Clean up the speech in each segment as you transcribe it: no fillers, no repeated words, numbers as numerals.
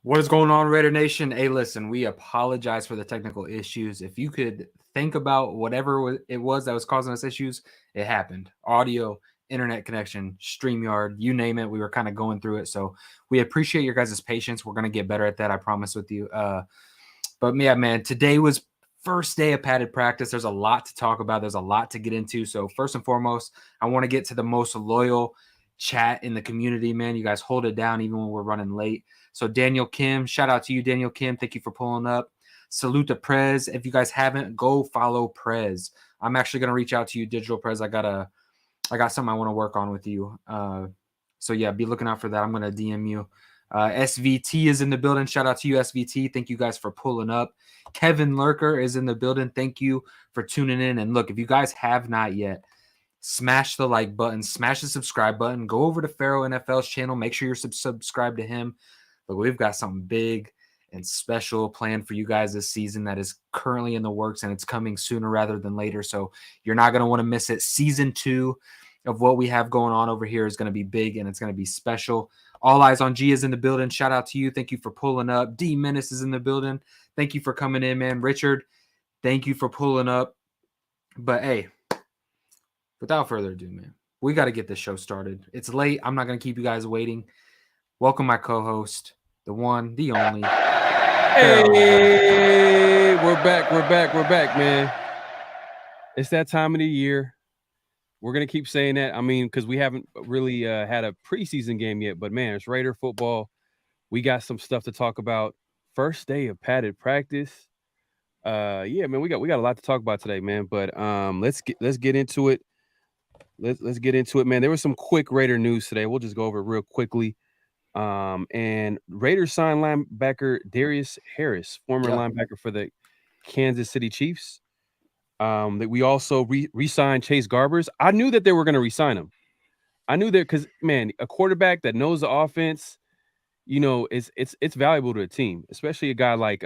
What is going on, Raider Nation? Hey, listen, we apologize for the technical issues. If you could think about whatever it was that was causing us issues, it happened. Audio, internet connection, StreamYard, you name it. We were kind of going through it. So we appreciate your guys' patience. We're going to get better at that, I promise with you. But yeah, man, today was first day of padded practice. There's a lot to talk about. There's a lot to get into. So first and foremost, I want to get to the most loyal chat in the community, man. You guys hold it down even when we're running late. So Daniel Kim, shout out to you, Daniel Kim. Thank you for pulling up. Salute to Prez. If you guys haven't, go follow Prez. I'm actually gonna reach out to you, Digital Prez. I got something I want to work on with you. So yeah, be looking out for that. I'm gonna DM you. SVT is in the building. Shout out to you, SVT. Thank you guys for pulling up. Kevin Lurker is in the building. Thank you for tuning in. And look, if you guys have not yet, smash the like button, smash the subscribe button, go over to Pharaoh NFL's channel. Make sure you're subscribed to him. But we've got something big and special planned for you guys this season that is currently in the works, and it's coming sooner rather than later. So you're not going to want to miss it. Season 2 of what we have going on over here is going to be big, and it's going to be special. All Eyes on G is in the building. Shout out to you. Thank you for pulling up. D Menace is in the building. Thank you for coming in, man. Richard, thank you for pulling up. But hey, without further ado, man, we got to get this show started. It's late. I'm not going to keep you guys waiting. Welcome my co-host, the one, the only. Hey, we're back, man. It's that time of the year. We're going to keep saying that. I mean, because we haven't really had a preseason game yet. But, man, it's Raider football. We got some stuff to talk about. First day of padded practice. Yeah, man, we got a lot to talk about today, man. But let's get into it. Let's get into it, man. There was some quick Raider news today. We'll just go over it real quickly. And Raiders signed linebacker Darius Harris, former linebacker for the Kansas City Chiefs. That we also re-signed Chase Garbers. I knew that they were going to re-sign him. I knew that because, man, a quarterback that knows the offense, you know, it's valuable to a team, especially a guy like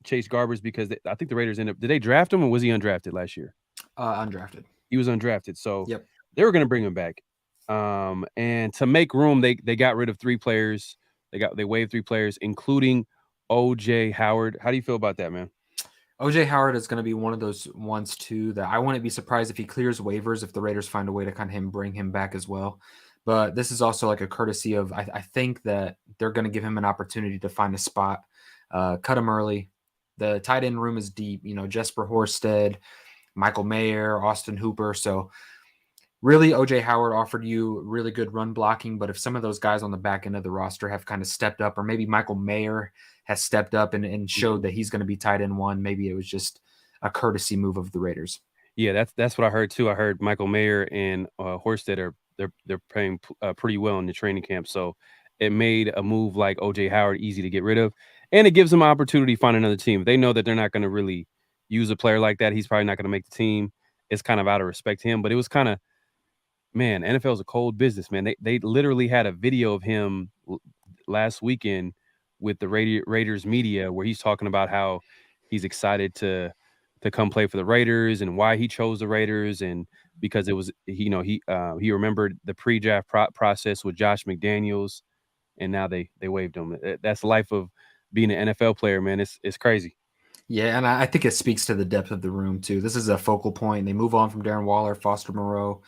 Chase Garbers, because I think the Raiders did they draft him, or was he undrafted last year? Undrafted. He was undrafted, so yep. They were going to bring him back. And to make room, they got rid of 3 players. They waived 3 players, including OJ Howard. How do you feel about that, man? OJ Howard is going to be one of those ones too that I wouldn't be surprised if he clears waivers if the Raiders find a way to kind of bring him back as well. But this is also like a courtesy of I think that they're going to give him an opportunity to find a spot, cut him early. The tight end room is deep. You know, Jesper Horsted, Michael Mayer, Austin Hooper. So really, OJ Howard offered you really good run blocking, but if some of those guys on the back end of the roster have kind of stepped up, or maybe Michael Mayer has stepped up and showed that he's going to be tight end 1, maybe it was just a courtesy move of the Raiders. Yeah, that's what I heard too. I heard Michael Mayer and Horsted they're playing pretty well in the training camp, so it made a move like OJ Howard easy to get rid of, and it gives them an opportunity to find another team. They know that they're not going to really use a player like that. He's probably not going to make the team. It's kind of out of respect to him, but it was kind of, man, NFL is a cold business, man. They literally had a video of him last weekend with the Raiders media where he's talking about how he's excited to come play for the Raiders and why he chose the Raiders, and because it was, he remembered the pre-draft process with Josh McDaniels, and now they waived him. That's the life of being an NFL player, man. It's crazy. Yeah, and I think it speaks to the depth of the room too. This is a focal point. They move on from Darren Waller, Foster Moreau.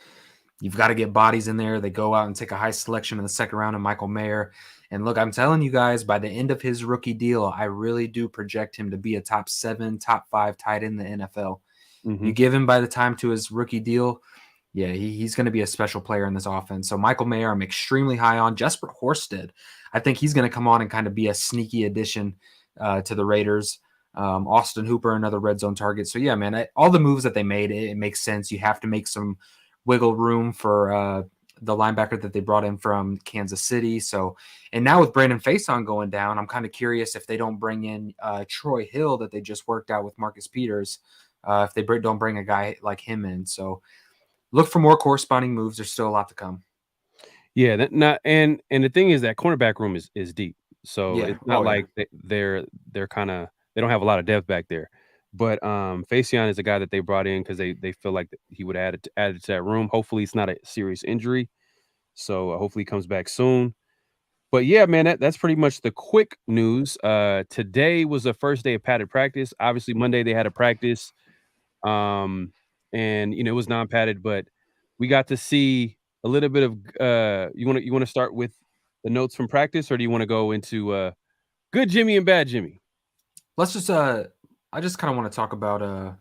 You've got to get bodies in there. They go out and take a high selection in the second round of Michael Mayer. And look, I'm telling you guys, by the end of his rookie deal, I really do project him to be a top 7, top 5 tight end in the NFL. Mm-hmm. You give him by the time to his rookie deal, yeah, he's going to be a special player in this offense. So Michael Mayer, I'm extremely high on. Jesper Horsted, I think he's going to come on and kind of be a sneaky addition to the Raiders. Austin Hooper, another red zone target. So yeah, man, all the moves that they made, it makes sense. You have to make some wiggle room for the linebacker that they brought in from Kansas City. So, and now with Brandon Faison going down, I'm kind of curious if they don't bring in Troy Hill that they just worked out with Marcus Peters, if they don't bring a guy like him in. So look for more corresponding moves. There's still a lot to come. Yeah, and the thing is that cornerback room is deep. So it's not they're kind of, they don't have a lot of depth back there. But Faison is a guy that they brought in because they feel like he would add it to that room. Hopefully, it's not a serious injury. So hopefully he comes back soon. But yeah, man, that's pretty much the quick news. Today was the first day of padded practice. Obviously, Monday they had a practice, um, and it was non-padded, but we got to see a little bit of. You want to start with the notes from practice, or do you want to go into good Jimmy and bad Jimmy? Let's just I just kind of want to talk about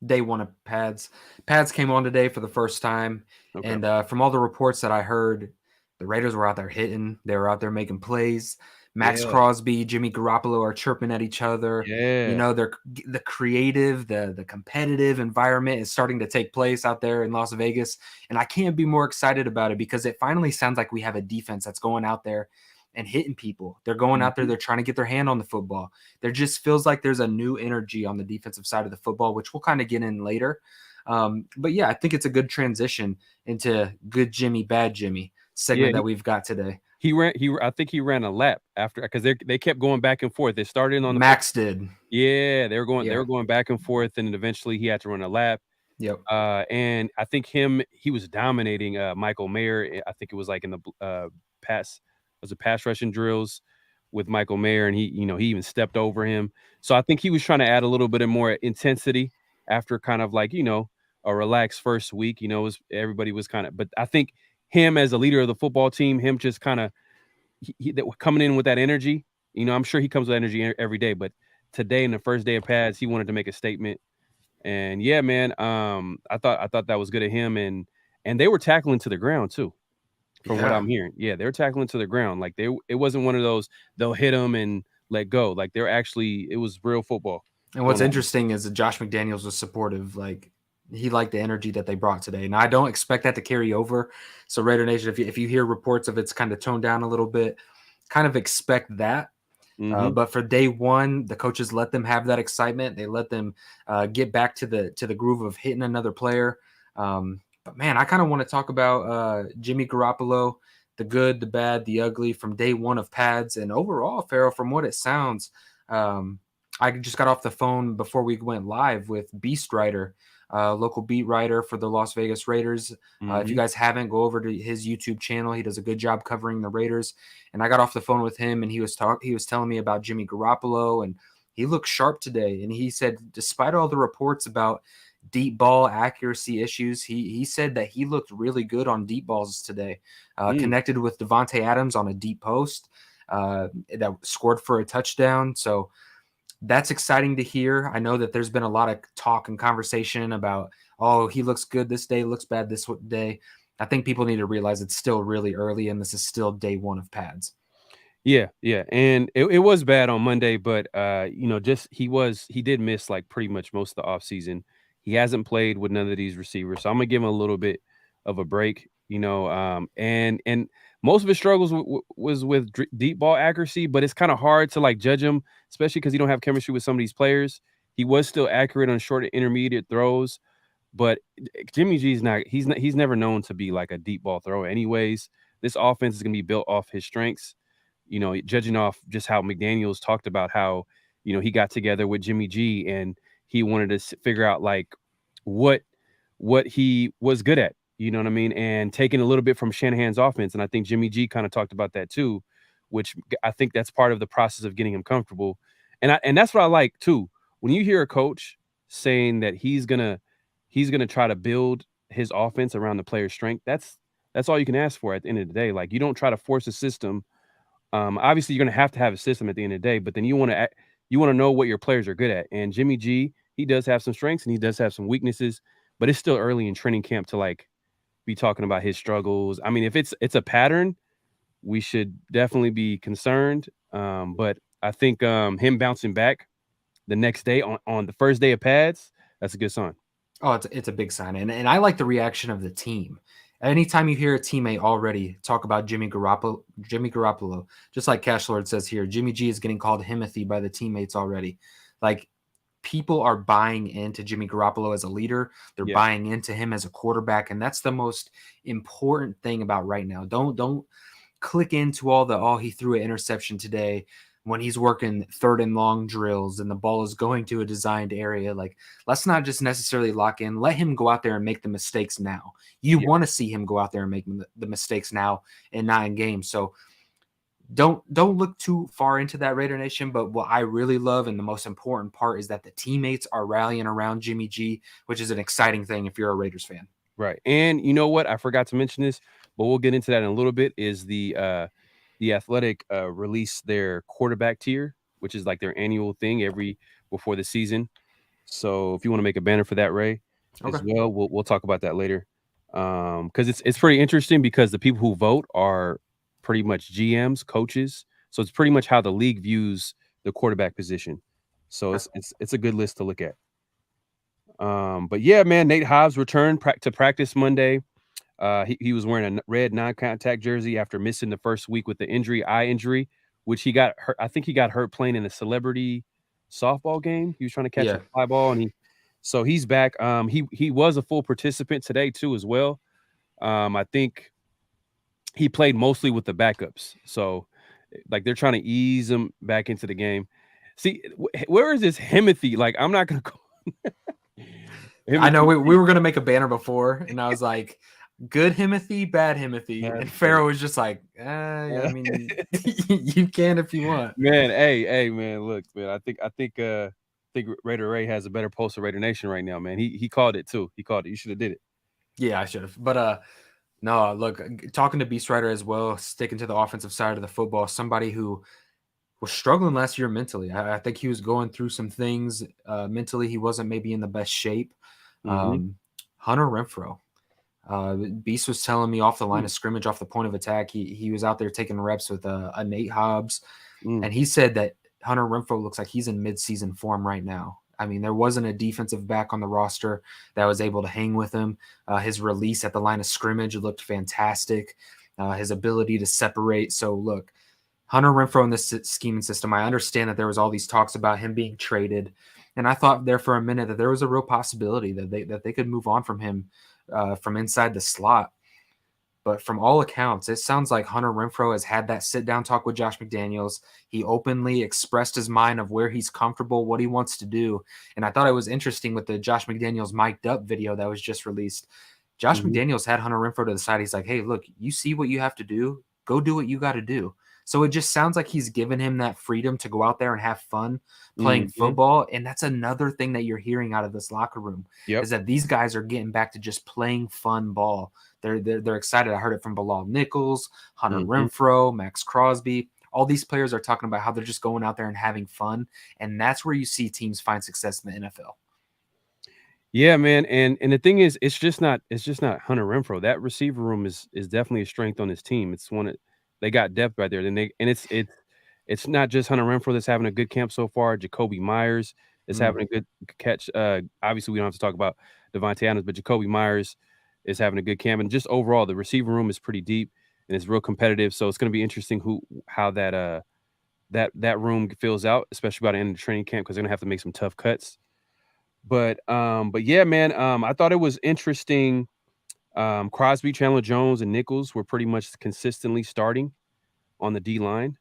day one of pads. Pads came on today for the first time, Okay. and from all the reports that I heard, the Raiders were out there hitting. They were out there making plays. Max Yeah. Crosby, Jimmy Garoppolo are chirping at each other. Yeah. They're the creative, the competitive environment is starting to take place out there in Las Vegas, and I can't be more excited about it because it finally sounds like we have a defense that's going out there and hitting people. They're going out there, Mhm. they're trying to get their hand on the football. There just feels like there's a new energy on the defensive side of the football, which we'll kind of get in later. But yeah, I think it's a good transition into good Jimmy, bad Jimmy Yeah, segment that we've got today. I think he ran a lap after because they kept going back and forth. They started on the first. Max did. Yeah, they Yeah. were going back and forth, and then eventually he had to run a lap. Yep. And I think he was dominating Michael Mayer. I think it was like in the pass was it pass rushing drills with Michael Mayer, and he even stepped over him. So I think he was trying to add a little bit of more intensity after kind of like a relaxed first week. Everybody was kind of, but I think him as a leader of the football team, him just kind of coming in with that energy. I'm sure he comes with energy every day, but today in the first day of pads, he wanted to make a statement. And yeah, man, I thought that was good of him, and they were tackling to the ground too, from what Yeah. I'm hearing. Yeah, they were tackling to the ground. Like it wasn't one of those they'll hit them and let go. Like it was real football And what's going on. interesting is that Josh McDaniels was supportive. Like he liked the energy that they brought today. And I don't expect that to carry over. So Raider Nation, if you hear reports of it's kind of toned down a little bit, kind of expect that. Mhm. But for day one, the coaches let them have that excitement. They let them get back to the groove of hitting another player. But man, I kind of want to talk about Jimmy Garoppolo, the good, the bad, the ugly from day one of pads, and overall, Farrell. From what it sounds, um, I just got off the phone before we went live with Beast Writer, local beat writer for the Las Vegas Raiders. If you Mhm. guys haven't, go over to his YouTube channel. He does a good job covering the Raiders. And I got off the phone with him, and he was telling me about Jimmy Garoppolo, and he looked sharp today. And he said, despite all the reports about deep ball accuracy issues, he said that he looked really good on deep balls today. Mm. Connected with Devontae Adams on a deep post that scored for a touchdown. So that's exciting to hear. I know that there's been a lot of talk and conversation about, oh, he looks good this day, looks bad this day. I think people need to realize it's still really early and this is still day one of pads. Yeah, yeah, and it was bad on Monday, but, just he did miss, like, pretty much most of the offseason. He hasn't played with none of these receivers, so Imma give him a little bit of a break, and most of his struggles was with deep ball accuracy, but it's kinda hard to, like, judge him, especially because you don't have chemistry with some of these players. He was still accurate on short and intermediate throws, but Jimmy G's he's never known to be, like, a deep ball thrower anyways. This offense is gonna be built off his strengths, judging off just how McDaniels talked about how, he got together with Jimmy G and he wanted to figure out like what he was good at, you know what I mean? And taking a little bit from Shanahan's offense. And I think Jimmy G kind of talked about that too, which I think that's part of the process of getting him comfortable. And that's what I like too. When you hear a coach saying that he's gonna try to build his offense around the player's strength, that's all you can ask for at the end of the day. Like you don't try to force a system. Obviously, you're gonna have to have a system at the end of the day, but then you wanna know what your players are good at. And Jimmy G, he does have some strengths and he does have some weaknesses, but it's still early in training camp to like be talking about his struggles. I mean, if it's a pattern, we should definitely be concerned. But I think him bouncing back the next day on the first day of pads, that's a good sign. Oh, it's a big sign, and I like the reaction of the team. Anytime you hear a teammate already talk about Jimmy Garoppolo, just like Cash Lord says here, Jimmy G is getting called Himothy by the teammates already. Like people are buying into Jimmy Garoppolo as a leader. They're Yeah. buying into him as a quarterback, and that's the most important thing about right now. Don't click into all the, oh, he threw an interception today when he's working third and long drills and the ball is going to a designed area. Like, let's not just necessarily lock in. Let him go out there and make the mistakes now. You Yeah. want to see him go out there and make the mistakes now and not in games. So don't look too far into that, Raider Nation. But what I really love and the most important part is that the teammates are rallying around Jimmy G, which is an exciting thing if you're a Raiders fan. Right. And you know what? I forgot to mention this, but we'll get into that in a little bit. Is the Athletic release their quarterback tier, which is like their annual thing every before the season. So if you want to make a banner for that, Ray, as Okay. well, we'll talk about that later. Because it's pretty interesting because the people who vote are pretty much GMs, coaches. So it's pretty much how the league views the quarterback position. So Okay. it's a good list to look at. But yeah, man, Nate Hobbs returned to practice Monday. He was wearing a red non-contact jersey after missing the first week with the eye injury, which he got hurt. I think he got hurt playing in a celebrity softball game. He was trying to catch a Yeah. fly ball, and so he's back. He was a full participant today too, as well. I think he played mostly with the backups, so like they're trying to ease him back into the game. See, where is this Himothy? Like, I'm not gonna call I know Himothy. we were gonna make a banner before, and I was like, good Himothy, bad Himothy, and Pharaoh was just like, I mean, you can if you want. Man, hey, man, look, man, I think Raider Ray has a better pulse of Raider Nation right now, man. He called it too. He called it. You should have did it. Yeah, I should have. But no, look, talking to Beast Rider as well, sticking to the offensive side of the football, somebody who was struggling last year mentally. I think he was going through some things mentally. He wasn't maybe in the best shape. Mm-hmm. Hunter Renfrow. Beast was telling me off the line Mm, of scrimmage, off the point of attack, he was out there taking reps with a Nate Hobbs, mm, and he said that Hunter Renfrow looks like he's in midseason form right now. I mean, there wasn't a defensive back on the roster that was able to hang with him. His release at the line of scrimmage looked fantastic. His ability to separate. So look, Hunter Renfrow in this scheming system, I understand that there was all these talks about him being traded, and I thought there for a minute that there was a real possibility that they could move on from him from inside the slot. But from all accounts, it sounds like Hunter Renfrow has had that sit down talk with Josh McDaniels. He openly expressed his mind of where he's comfortable, what he wants to do. And I thought it was interesting with the Josh McDaniels mic'd up video that was just released. Josh mm-hmm, McDaniels had Hunter Renfrow to the side. He's like, hey, look, you see what you have to do. Go do what you got to do. So it just sounds like he's given him that freedom to go out there and have fun playing mm-hmm. football. And that's another thing that you're hearing out of this locker room Yep. is that these guys are getting back to just playing fun ball. They're excited. I heard it from Bilal Nichols, Hunter Mm-hmm. Renfrow, Max Crosby. All these players are talking about how they're just going out there and having fun. And that's where you see teams find success in the NFL. Yeah, man. And the thing is, it's just not Hunter Renfrow. That receiver room is definitely a strength on this team. It's one that they got depth right there. It's not just Hunter Renfrow that's having a good camp so far. Jacoby Myers is having a good catch. Obviously, we don't have to talk about Devontae Adams, but Jacoby Myers is having a good camp. And just overall, the receiver room is pretty deep and it's real competitive. So it's going to be interesting how that room fills out, especially by the end of the training camp, because they're gonna have to make some tough cuts. But yeah, man, I thought it was interesting. Crosby, Chandler Jones, and Nichols were pretty much consistently starting on the D line.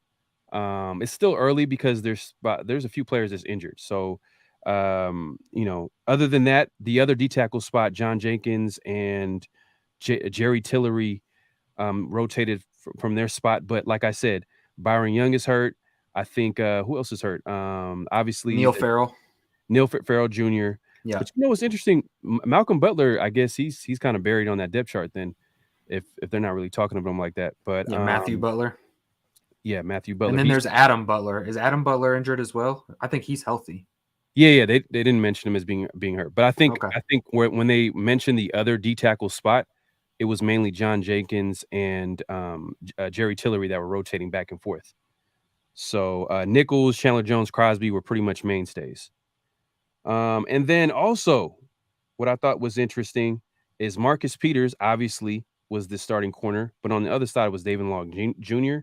It's still early because there's a few players that's injured. So, other than that, the other D tackle spot, John Jenkins and Jerry Tillery, rotated from their spot. But like I said, Byron Young is hurt. I think who else is hurt? Obviously, Neil Farrell. Neil Farrell Jr. Yeah. But you know what's interesting? Malcolm Butler, I guess he's kind of buried on that depth chart then, if they're not really talking about him like that. But Yeah. Matthew Butler. yeah, Matthew And Butler. then there's Adam Butler. Is Adam Butler injured as well? I think he's healthy. Yeah, they didn't mention him as being hurt. But I think Okay. when they mentioned the other D tackle spot, it was mainly John Jenkins and Jerry Tillery that were rotating back and forth. So Nichols, Chandler Jones, Crosby were pretty much mainstays. And then also, what I thought was interesting is Marcus Peters obviously was the starting corner, but on the other side was David Long Jr.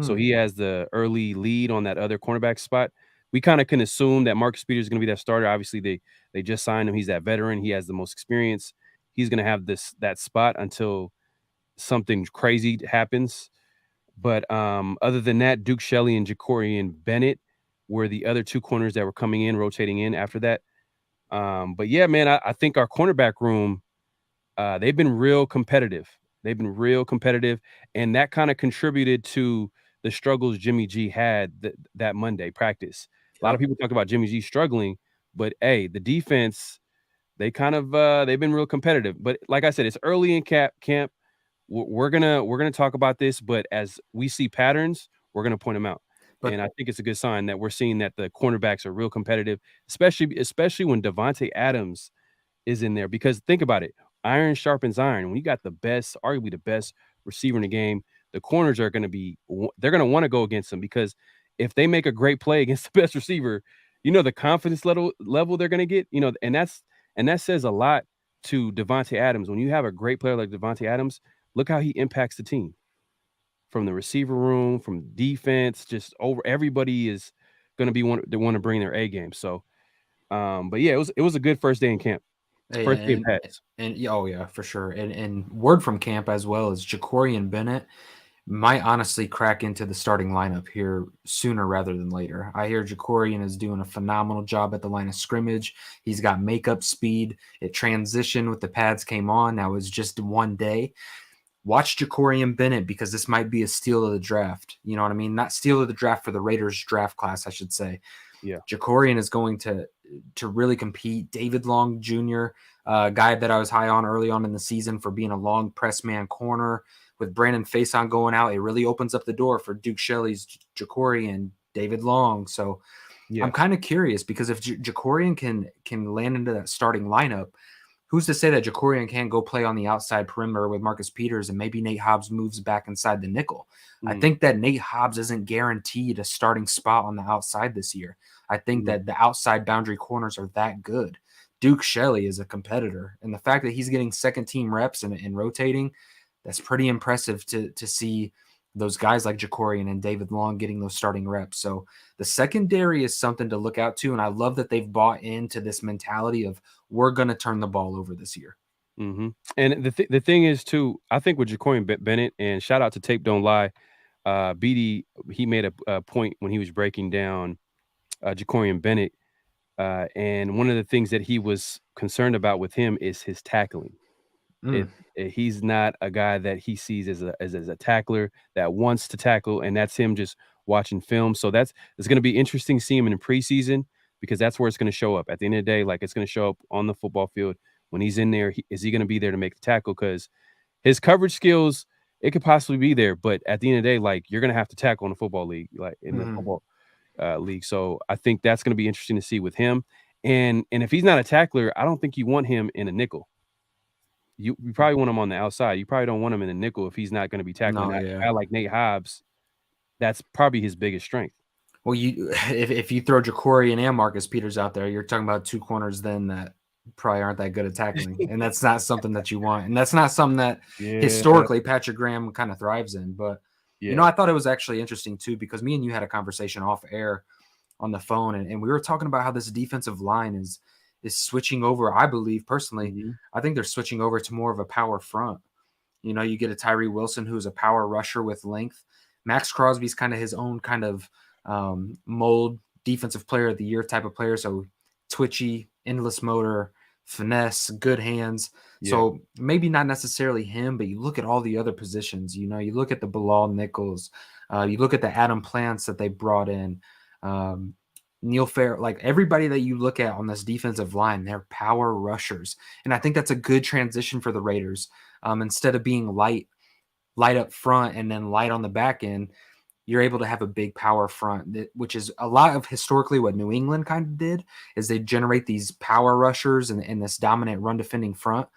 So he has the early lead on that other cornerback spot. We kind of can assume that Marcus Peters is going to be that starter. Obviously, they just signed him. He's that veteran. He has the most experience. He's going to have that spot until something crazy happens. But other than that, Duke Shelley and Jacorian Bennett were the other two corners that were coming in, rotating in after that. But yeah, man, I think our cornerback room, they've been real competitive. They've been real competitive, and that kind of contributed to the struggles Jimmy G had that Monday practice. A lot of Yep. people talk about Jimmy G struggling, but hey, the defense, they kind of they've been real competitive. But like I said, it's early in camp. We're gonna talk about this, but as we see patterns, we're gonna point them out. And But I think it's a good sign that we're seeing that the cornerbacks are real competitive, especially when Devontae Adams is in there. Because think about it, iron sharpens iron. When you got the best, arguably the best receiver in the game, the corners are gonna be they're gonna want to go against them because if they make a great play against the best receiver, the confidence level they're gonna get, and that says a lot to Devontae Adams. When you have a great player like Devontae Adams, look how he impacts the team from the receiver room, from defense, just over everybody is going to be one they want to bring their A game. So, but yeah, it was a good first day in camp, hey, first day of pads. and yeah, oh yeah, for sure. And word from camp as well is Jacorian Bennett might honestly crack into the starting lineup here sooner rather than later. I hear Jacorian is doing a phenomenal job at the line of scrimmage. He's got makeup speed. It transitioned with the pads came on. Now it's just one day. Watch Jacorian Bennett because this might be a steal of the draft. You know what I mean? Not steal of the draft for the Raiders draft class, I should say. Yeah. Jacorian is going to really compete. David Long Jr., guy that I was high on early on in the season for being a long press man corner. With Brandon Faison going out, it really opens up the door for Duke Shelley's Jacorian, David Long. So I'm Yeah. kind of curious because if Jacorian can land into that starting lineup, who's to say that Jacorian can't go play on the outside perimeter with Marcus Peters and maybe Nate Hobbs moves back inside the nickel? I Mm, think that Nate Hobbs isn't guaranteed a starting spot on the outside this year. I think mm, that the outside boundary corners are that good. Duke Shelley is a competitor, and the fact that he's getting second team reps and rotating, that's pretty impressive to see those guys like Jacorian and David Long getting those starting reps. So the secondary is something to look out to, and I love that they've bought into this mentality of we're going to turn the ball over this year. hmm And the thing is too, I think with Jacorian Bennett, and shout out to Tape Don't Lie, BD, he made a point when he was breaking down Jacorian Bennett, and one of the things that he was concerned about with him is his tackling. Mm, He's not a guy that he sees as a tackler that wants to tackle, and that's him just watching film. So it's going to be interesting to see him in the preseason because that's where it's going to show up. At the end of the day, like it's going to show up on the football field when he's in there. Is he going to be there to make the tackle? Because his coverage skills, it could possibly be there, but at the end of the day, like you're going to have to tackle in the football league, like in the mhm. football league. So I think that's going to be interesting to see with him. And if he's not a tackler, I don't think you want him in a nickel. You probably want him on the outside. You probably don't want him in a nickel if he's not gonna be tackling. No, A yeah. guy like Nate Hobbs, that's probably his biggest strength. Well, if you throw Jacorian and Marcus Peters out there, you're talking about two corners then that probably aren't that good at tackling, and that's not something that you want, and that's not something that Yeah, historically Patrick Graham kind of thrives in. But yeah. I thought it was actually interesting too because me and you had a conversation off air on the phone, and we were talking about how this defensive line is switching over. I believe personally, Mhm. I think they're switching over to more of a power front. You get a Tyree Wilson who's a power rusher with length. Max Crosby's kind of his own kind of mold, defensive player of the year type of player. So twitchy, endless motor, finesse, good hands. Yeah, So maybe not necessarily him, but you look at all the other positions. You look at the Bilal Nichols, you look at the Adam Plants that they brought in. Um, Neil Fair, like everybody that you look at on this defensive line, they're power rushers. And I think that's a good transition for the Raiders. Instead of being light up front and then light on the back end, you're able to have a big power front, which is a lot of historically what New England kind of did is they generate these power rushers and this dominant run defending front.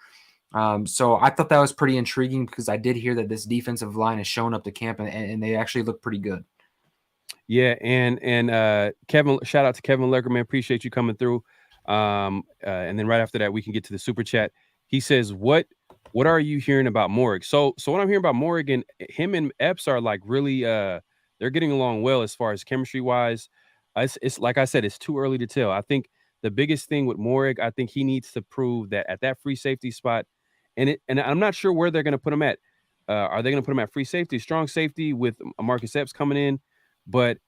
So I thought that was pretty intriguing because I did hear that this defensive line is showing up to camp and they actually look pretty good. yeah, and Kevin, shout out to Kevin Leckerman. Appreciate you coming through. And then right after that, we can get to the super chat. He says, "What are you hearing about Morrig?" So what I'm hearing about Morrig and him and Epps are like really they're getting along well as far as chemistry wise. It's like I said, it's too early to tell. I think the biggest thing with Morrig, I think he needs to prove that at that free safety spot, and I'm not sure where they're going to put him at. Are they going to put him at free safety, strong safety with Marcus Epps coming in? But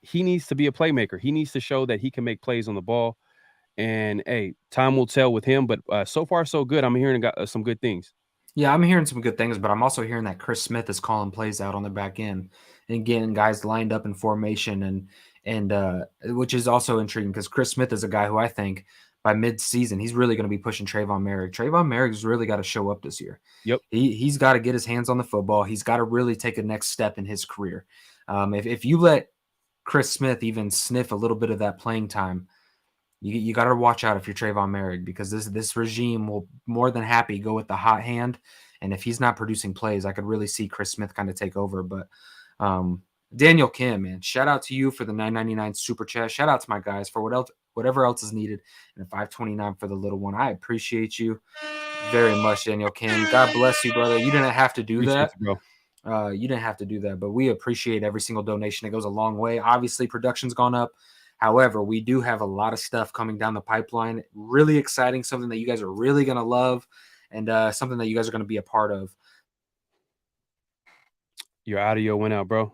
he needs to be a playmaker. He needs to show that he can make plays on the ball. And hey, time will tell with him. But so far, so good. I'm hearing some good things. Yeah, I'm hearing some good things, but I'm also hearing that Chris Smith is calling plays out on the back end. and getting guys lined up in formation, and which is also intriguing because Chris Smith is a guy who I think by mid-season he's really going to be pushing Trayvon Merrick. Trayvon Merrick's really got to show up this year. Yep. He's got to get his hands on the football. He's got to really take a next step in his career. If you let Chris Smith even sniff a little bit of that playing time, you got to watch out if you're Trayvon Merrick, because this regime will more than happy go with the hot hand. And if he's not producing plays, I could really see Chris Smith kind of take over. But Daniel Kim, man, shout out to you for the $9.99 super chat. Shout out to my guys for whatever else is needed, and the $5.29 for the little one. I appreciate you very much, Daniel Kim. God bless you, brother. You didn't have to do Appreciate that. you, bro. You didn't have to do that, but we appreciate every single donation. It goes a long way. Obviously, production's gone up. However, we do have a lot of stuff coming down the pipeline. Really exciting, something that you guys are really going to love, and something that you guys are going to be a part of. Your audio went out, bro.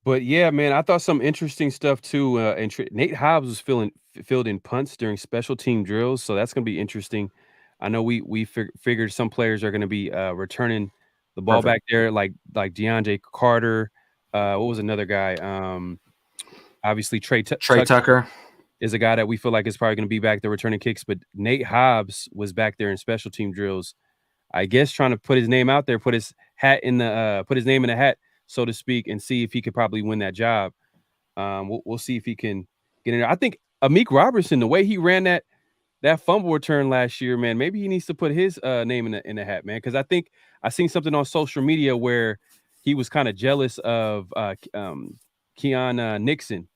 But yeah, man, I thought some interesting stuff too. And Nate Hobbs was filled in punts during special team drills, so that's going to be interesting. I know we figured some players are going to be returning the ball back there, like DeAndre Carter. What was another guy? Obviously Trey Tucker is a guy that we feel like is probably going to be back there returning kicks. But Nate Hobbs was back there in special team drills, I guess, trying to put his name out there, put his name in the hat, so to speak, and see if he could probably win that job. We'll see if he can get in there. I think Amik Robertson, the way he ran that fumble return last year, man, maybe he needs to put his name in the hat, man, because I think I seen something on social media where he was kind of jealous of Keon Nixon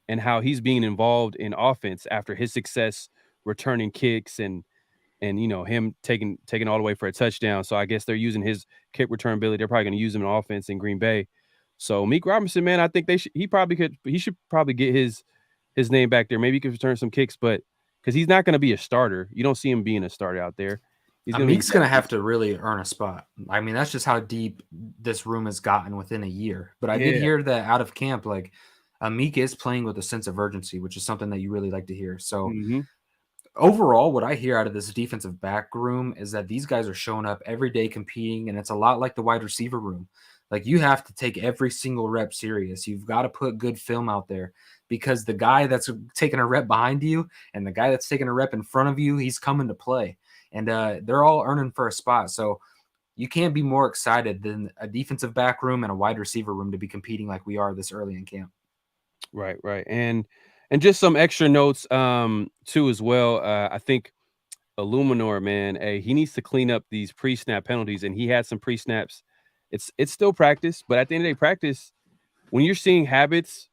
and how he's being involved in offense after his success returning kicks and him taking all the way for a touchdown. So I guess they're using his kick return ability. They're probably going to use him in offense in Green Bay. So Meek Robinson, man, I think he should probably get his name back there. Maybe he could return some kicks, but because he's not going to be a starter. You don't see him being a starter out there. Meek's going to have to really earn a spot. I mean, that's just how deep this room has gotten within a year. But I did hear that out of camp, like Meek is playing with a sense of urgency, which is something that you really like to hear. So overall, what I hear out of this defensive back room is that these guys are showing up every day competing, and it's a lot like the wide receiver room. Like, you have to take every single rep serious. You've got to put good film out there, because the guy that's taking a rep behind you and the guy that's taking a rep in front of you, he's coming to play. And they're all earning for a spot. So you can't be more excited than a defensive back room and a wide receiver room to be competing like we are this early in camp. Right. And just some extra notes too as well. I think Illuminor, man, he needs to clean up these pre-snap penalties, and he had some pre-snaps. It's still practice, but at the end of the day, practice, when you're seeing habits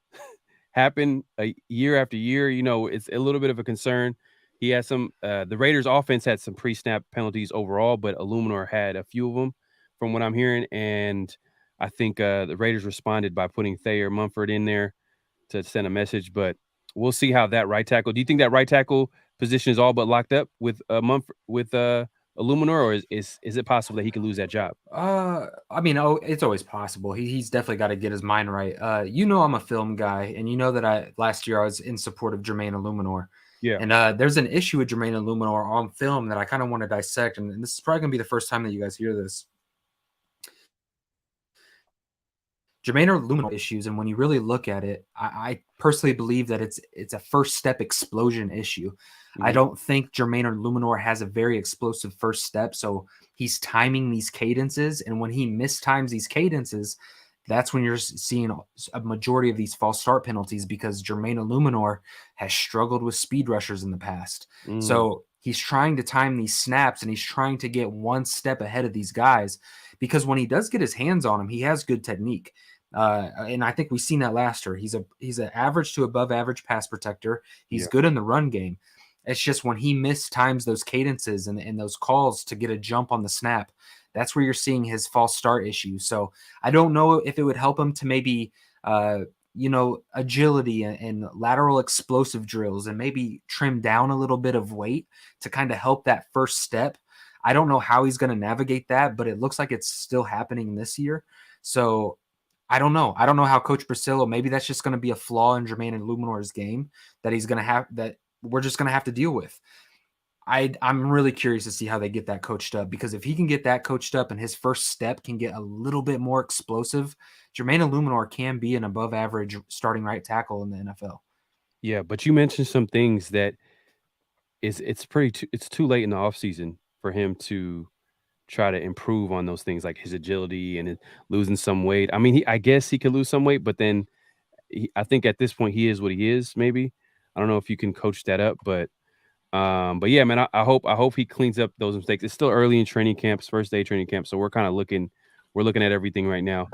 happen year after year, it's a little bit of a concern. He had some the Raiders offense had some pre-snap penalties overall, but Illuminor had a few of them from what I'm hearing. And I think the Raiders responded by putting Thayer Mumford in there to send a message, but we'll see how that right tackle. Do you think that right tackle position is all but locked up with Mumford, with Illuminor, or is it possible that he could lose that job? I mean, it's always possible. He's definitely got to get his mind right. I'm a film guy, and you know that last year I was in support of Jermaine Illuminor. Yeah. And there's an issue with Jermaine Illuminor on film that I kind of want to dissect, and this is probably going to be the first time that you guys hear this. Jermaine Illuminor issues, and when you really look at it, I personally believe that it's a first step explosion issue. I don't think Jermaine Illuminor has a very explosive first step, so he's timing these cadences, and when he mistimes these cadences, that's when you're seeing a majority of these false start penalties, because Jermaine Illuminor has struggled with speed rushers in the past. So he's trying to time these snaps, and he's trying to get one step ahead of these guys, because when he does get his hands on him, he has good technique. And I think we've seen that last year. He's an average to above average pass protector. He's good in the run game. It's just when he mistimes those cadences and those calls to get a jump on the snap, that's where you're seeing his false start issue. So I don't know if it would help him to maybe, agility and lateral explosive drills, and maybe trim down a little bit of weight to kind of help that first step. I don't know how he's going to navigate that, but it looks like it's still happening this year. So I don't know. I don't know how Coach Brasillo, maybe that's just going to be a flaw in Jermaine Illuminor's game that he's going to have, that we're just going to have to deal with. I'm really curious to see how they get that coached up, because if he can get that coached up and his first step can get a little bit more explosive, Jermaine Illuminor can be an above average starting right tackle in the NFL. Yeah, but you mentioned some things that it's too late in the offseason for him to try to improve on those things like his agility and losing some weight. I mean, I guess he could lose some weight, but then I think at this point he is what he is. Maybe I don't know if you can coach that up, but yeah, man, I hope he cleans up those mistakes. It's still early in training camps, first day training camp, so we're looking at everything right now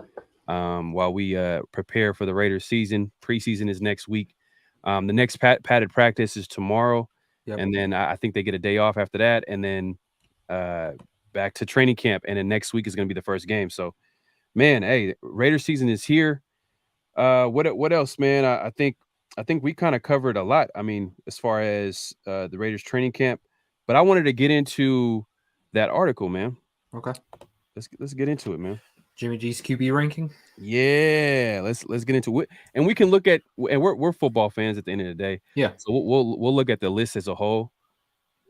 while we prepare for the Raiders season. Preseason is next week. The next padded practice is tomorrow, Yep. and then I think they get a day off after that, and then back to training camp, and then next week is going to be the first game. So, man, hey, Raiders season is here. What else, man? I think we kind of covered a lot. I mean, as far as the Raiders training camp, but I wanted to get into that article, man. Okay. Let's get into it, man. Jimmy G's QB ranking. Yeah, let's get into it, and we can look at, and we're football fans at the end of the day. Yeah. So we'll look at the list as a whole,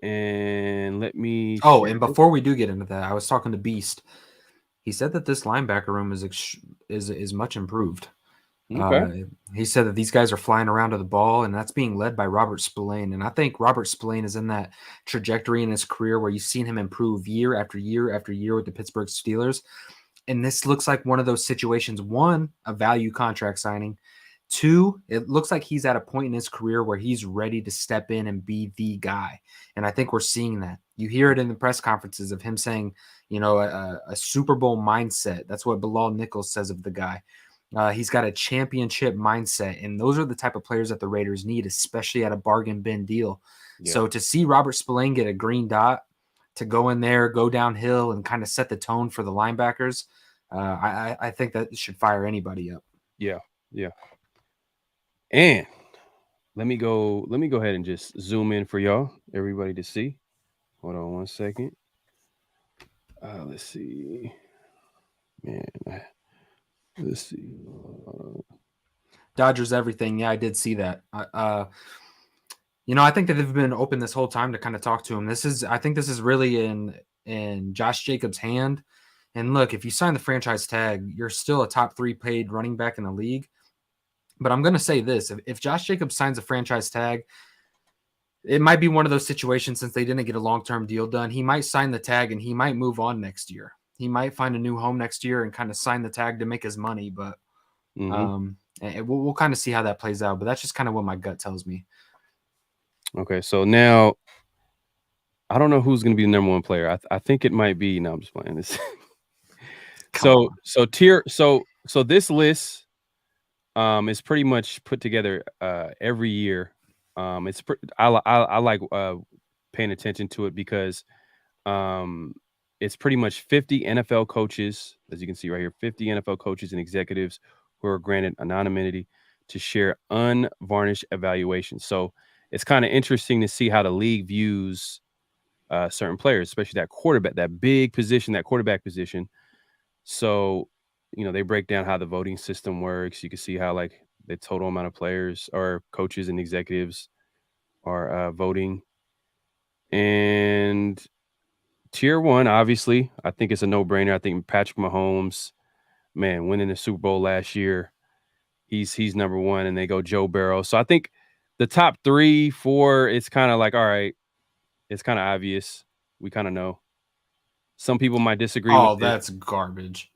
and let me. Oh, and before we do get into that, I was talking to Beast. He said that this linebacker room is much improved. Okay. He said that these guys are flying around to the ball, and that's being led by Robert Spillane. And I think Robert Spillane is in that trajectory in his career where you've seen him improve year after year after year with the Pittsburgh Steelers. And this looks like one of those situations. One, a value contract signing. Two, it looks like he's at a point in his career where he's ready to step in and be the guy. And I think we're seeing that. You hear it in the press conferences of him saying, a Super Bowl mindset. That's what Bilal Nichols says of the guy. He's got a championship mindset, and those are the type of players that the Raiders need, especially at a bargain bin deal. Yeah. So to see Robert Spillane get a green dot to go in there, go downhill, and kind of set the tone for the linebackers, I think that should fire anybody up. Yeah. And let me go ahead and just zoom in for y'all, everybody to see. Hold on one second. Let's see. Man, let's see. Dodgers everything. Yeah, I did see that. I think that they've been open this whole time to kind of talk to him. I think this is really in Josh Jacobs' hand. And look, if you sign the franchise tag, you're still a top 3 paid running back in the league. But I'm going to say this. If Josh Jacobs signs a franchise tag, it might be one of those situations, since they didn't get a long-term deal done. He might sign the tag and he might move on next year. He might find a new home next year and kind of sign the tag to make his money. But we'll kind of see how that plays out. But that's just kind of what my gut tells me. Okay, so now I don't know who's going to be the number 1 player. I think it might be. No, I'm just playing this. So this list is pretty much put together every year. I like paying attention to it because it's pretty much 50 NFL coaches, as you can see right here, 50 NFL coaches and executives who are granted anonymity to share unvarnished evaluations. So it's kind of interesting to see how the league views certain players, especially that quarterback, that big position, that quarterback position. So, they break down how the voting system works. You can see how like the total amount of players or coaches and executives are voting. And tier 1, obviously, I think it's a no-brainer. I think Patrick Mahomes, man, winning the Super Bowl last year, he's number 1, and they go Joe Burrow. So I think the top 3, 4, it's kind of like, all right, it's kind of obvious. We kind of know. Some people might disagree with this. That's garbage.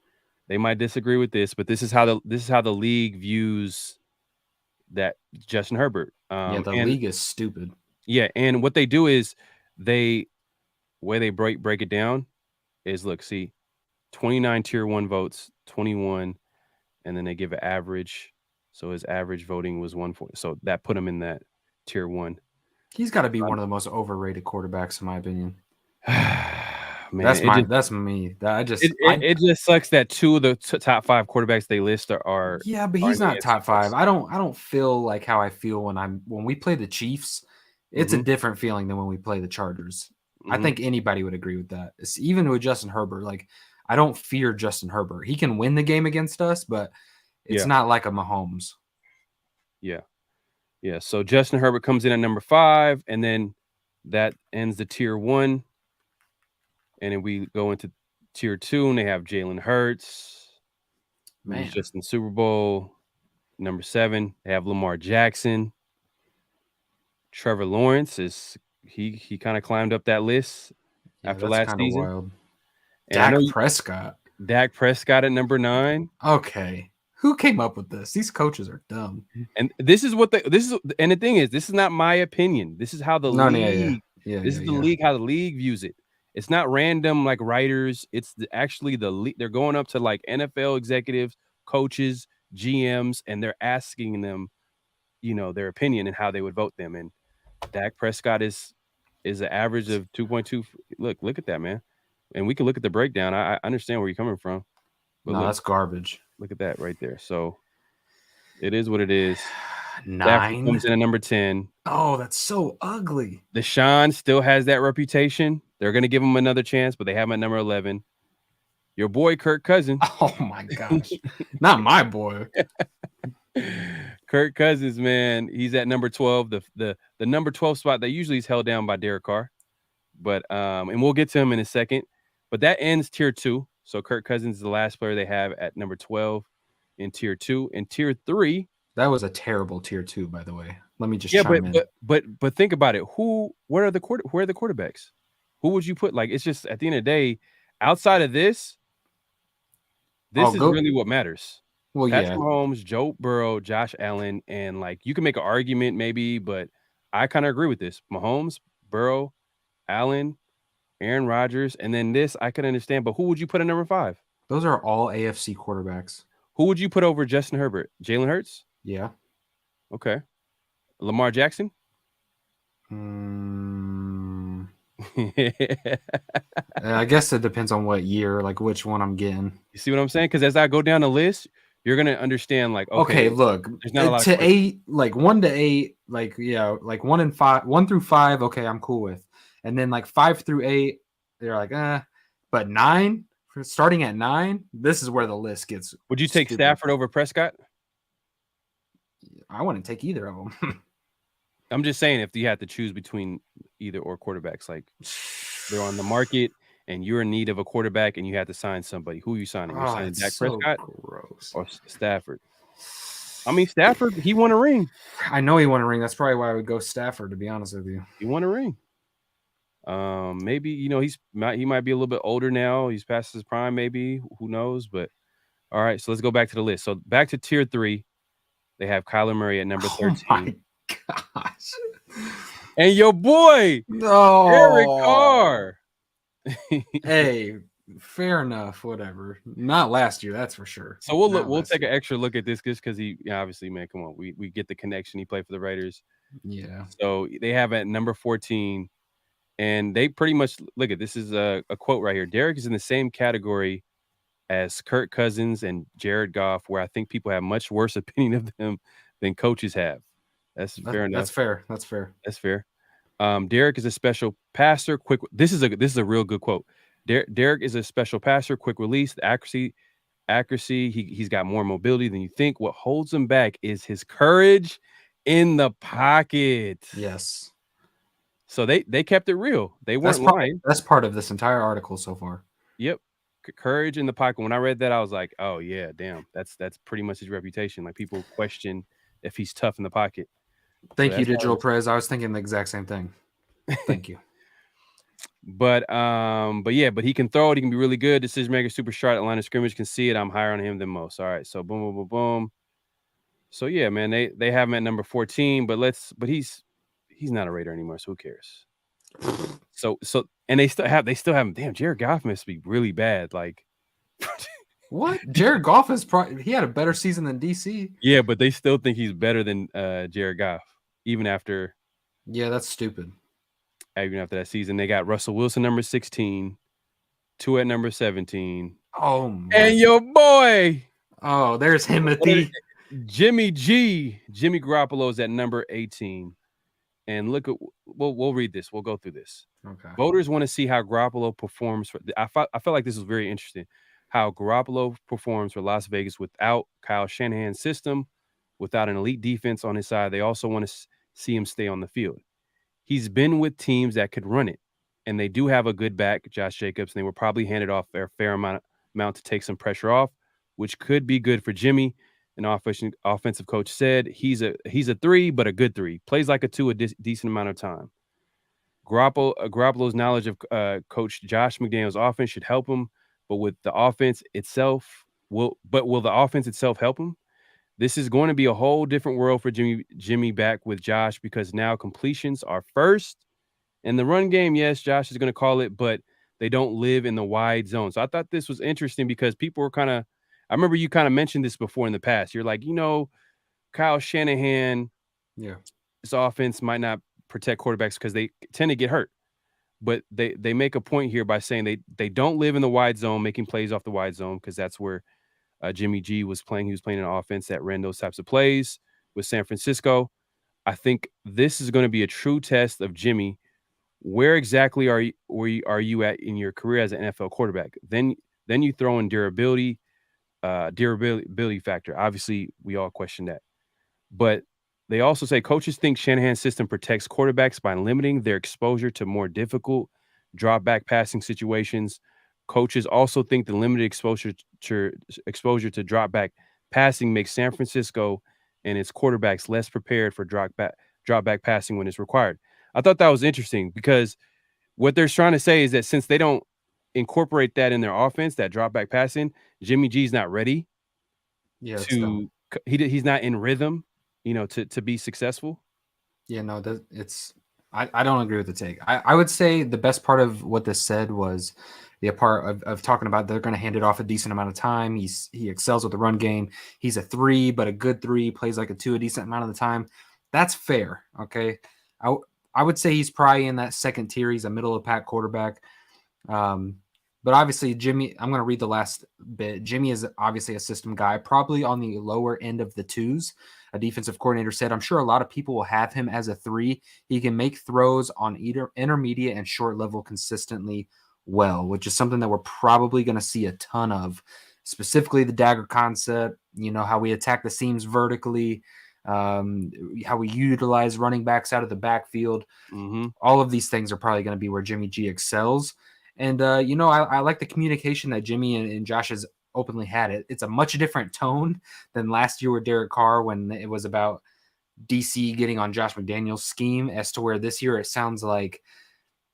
They might disagree with this, but this is how the league views that Justin Herbert. The league is stupid. Yeah, and what they do is way they break it down is, look, see, 29 tier 1 votes, 21, and then they give an average. So his average voting was 140. So that put him in that tier 1. He's got to be one of the most overrated quarterbacks, in my opinion. Man, that's me. It just sucks that 2 of the top 5 quarterbacks they list are. Yeah, but he's not top 5. I don't feel like how I feel when we play the Chiefs. It's a different feeling than when we play the Chargers. I think anybody would agree with that. Even with Justin Herbert, like, I don't fear Justin Herbert. He can win the game against us, but it's not like a Mahomes. Yeah. So Justin Herbert comes in at number 5, and then That ends the tier 1, and then we go into tier 2, and they have Jalen Hurts, who was Man, just in the Super Bowl. Number 7, they have Lamar Jackson. Trevor Lawrence he kind of climbed up that list yeah, after that's last kind of season. wild. And I know Dak Prescott. Dak Prescott at number 9. Okay, who came up with this? These coaches are dumb. And the thing is, this is not my opinion. This is how the No, yeah, yeah, league. yeah, This yeah, is the yeah. league, how the league views it. It's not random like writers. It's actually the league. They're going up to like NFL executives, coaches, GMs, and they're asking them, their opinion and how they would vote them. And Dak Prescott is an average of 2.2. Look at that, man. And we can look at the breakdown. I understand where you're coming from, but No, that's garbage. look at that right there. So it is what it is. Stafford 9. comes in at number 10. Oh, that's so ugly. Deshaun still has that reputation. They're going to give him another chance, but they have him at number 11. Your boy, Kirk Cousins. Oh my gosh, not my boy. Kirk Cousins, man, he's at number 12. The number 12 spot that usually is held down by Derek Carr, but and we'll get to him in a second. But that ends tier 2. So Kirk Cousins is the last player they have at number 12 in tier 2. In tier 3, That was a terrible tier 2, by the way. Let me just yeah, chime in. but think about it. Where are the quarterbacks? Who would you put? Like, it's just at the end of the day, outside of this Oh, is really what matters. Well, Patrick yeah, Mahomes, Joe Burrow, Josh Allen, and like you can make an argument maybe, but I kind of agree with this. Mahomes, Burrow, Allen, Aaron Rodgers, and then this I can understand. But who would you put at number 5? those are all AFC quarterbacks. Who would you put over Justin Herbert? Jalen Hurts? Yeah. Okay. Lamar Jackson? I guess it depends on what year, like which one I'm getting. You see what I'm saying? Because as I go down the list, you're gonna understand. Like, okay, look, there's not a lot to of 8, like 1 to 8, like yeah, like 1 and 5, 1 through 5. Okay, I'm cool with, and then like 5 through 8, they're like, but 9, starting at 9, this is where the list gets. Would you take stupid. Stafford over Prescott? I wouldn't take either of them. I'm just saying, if you had to choose between either or quarterbacks, like they're on the market and you're in need of a quarterback and you have to sign somebody, who are you signing? You're signing Dak Prescott gross. or Stafford? I mean, Stafford, he won a ring. I know he won a ring. That's probably why I would go Stafford, to be honest with you. He won a ring. Maybe, he might be a little bit older now. He's past his prime, maybe. Who knows? But all right, so let's go back to the list. So back to tier 3. They have Kyler Murray at number 13. Oh my gosh. And your boy, no, Derek Carr. Hey, fair enough. Whatever. Not last year, that's for sure. So we'll take an extra look at this just because obviously, man, come on, we get the connection. He played for the Raiders. Yeah. So they have at number 14, and they pretty much look at this is a quote right here. Derek is in the same category as Kirk Cousins and Jared Goff, where I think people have much worse opinion of them than coaches have. That's fair enough. That's fair. That's fair. Derek is a special passer. Quick. This is a real good quote. Derek is a special passer. Quick release. The accuracy. He's got more mobility than you think. What holds him back is his courage in the pocket. Yes. So they kept it real. They weren't lying. That's part of this entire article so far. Yep. Courage in the pocket. When I read that, I was like, oh yeah, damn. That's pretty much his reputation. Like, people question if he's tough in the pocket. Thank you, Digital Prez. I was thinking the exact same thing. Thank you. But he can throw it. He can be really good. Decision maker, super sharp at line of scrimmage. Can see it. I'm higher on him than most. All right. So boom, boom, boom, boom. So yeah, man, they have him at number 14. But he's not a Raider anymore. So who cares? So and they still have him. Damn, Jared Goff must be really bad. Like, what? Jared Goff he had a better season than DC. Yeah, but they still think he's better than Jared Goff, even after. Yeah, that's stupid. Even after that season, they got Russell Wilson number 16, 2 at number 17. Oh man. And your boy. Oh, there's Timothy. Jimmy Garoppolo is at number 18. And look at we'll read this. We'll go through this. Okay. Voters want to see how Garoppolo performs I felt like this was very interesting. How Garoppolo performs for Las Vegas without Kyle Shanahan's system, without an elite defense on his side. They also want to see him stay on the field. he's been with teams that could run it, and they do have a good back, Josh Jacobs, and they will probably hand it off a fair amount to take some pressure off, which could be good for Jimmy. An offensive coach said he's a 3, but a good 3. Plays like a 2 a decent amount of time. Garoppolo's knowledge of Coach Josh McDaniels' offense should help him, but with the offense itself, will the offense itself help him? This is going to be a whole different world for Jimmy back with Josh, because now completions are first. In the run game, yes, Josh is going to call it, but they don't live in the wide zone. So I thought this was interesting because people were kind of, I remember you kind of mentioned this before in the past. You're like, Kyle Shanahan, his offense might not protect quarterbacks because they tend to get hurt. But they make a point here by saying they don't live in the wide zone, making plays off the wide zone, because that's where Jimmy G was playing. He was playing an offense that ran those types of plays with San Francisco. I think this is going to be a true test of Jimmy. Where exactly are you at in your career as an NFL quarterback? Then you throw in durability factor. Obviously, we all question that. But they also say coaches think Shanahan's system protects quarterbacks by limiting their exposure to more difficult drop back passing situations. Coaches also think the limited exposure to drop back passing makes San Francisco and its quarterbacks less prepared for drop back passing when it's required. I thought that was interesting, because what they're trying to say is that since they don't incorporate that in their offense, that drop back passing, Jimmy G's not ready. Yeah, he's not in rhythm, to be successful. Yeah, no, I don't agree with the take. I would say the best part of what this said was the part of talking about they're going to hand it off a decent amount of time. He excels with the run game. He's a 3, but a good 3, plays like a 2 a decent amount of the time. That's fair. Okay. I would say he's probably in that second tier. He's a middle of the pack quarterback. But obviously Jimmy, I'm going to read the last bit. Jimmy is obviously a system guy, probably on the lower end of the 2s. A defensive coordinator said, I'm sure a lot of people will have him as a 3. He can make throws on either intermediate and short level consistently well, which is something that we're probably going to see a ton of, specifically the dagger concept, how we attack the seams vertically, how we utilize running backs out of the backfield. Mm-hmm. All of these things are probably going to be where Jimmy G excels. And, I like the communication that Jimmy and Josh has openly had. It's a much different tone than last year with Derek Carr, when it was about DC getting on Josh McDaniels' scheme, as to where this year it sounds like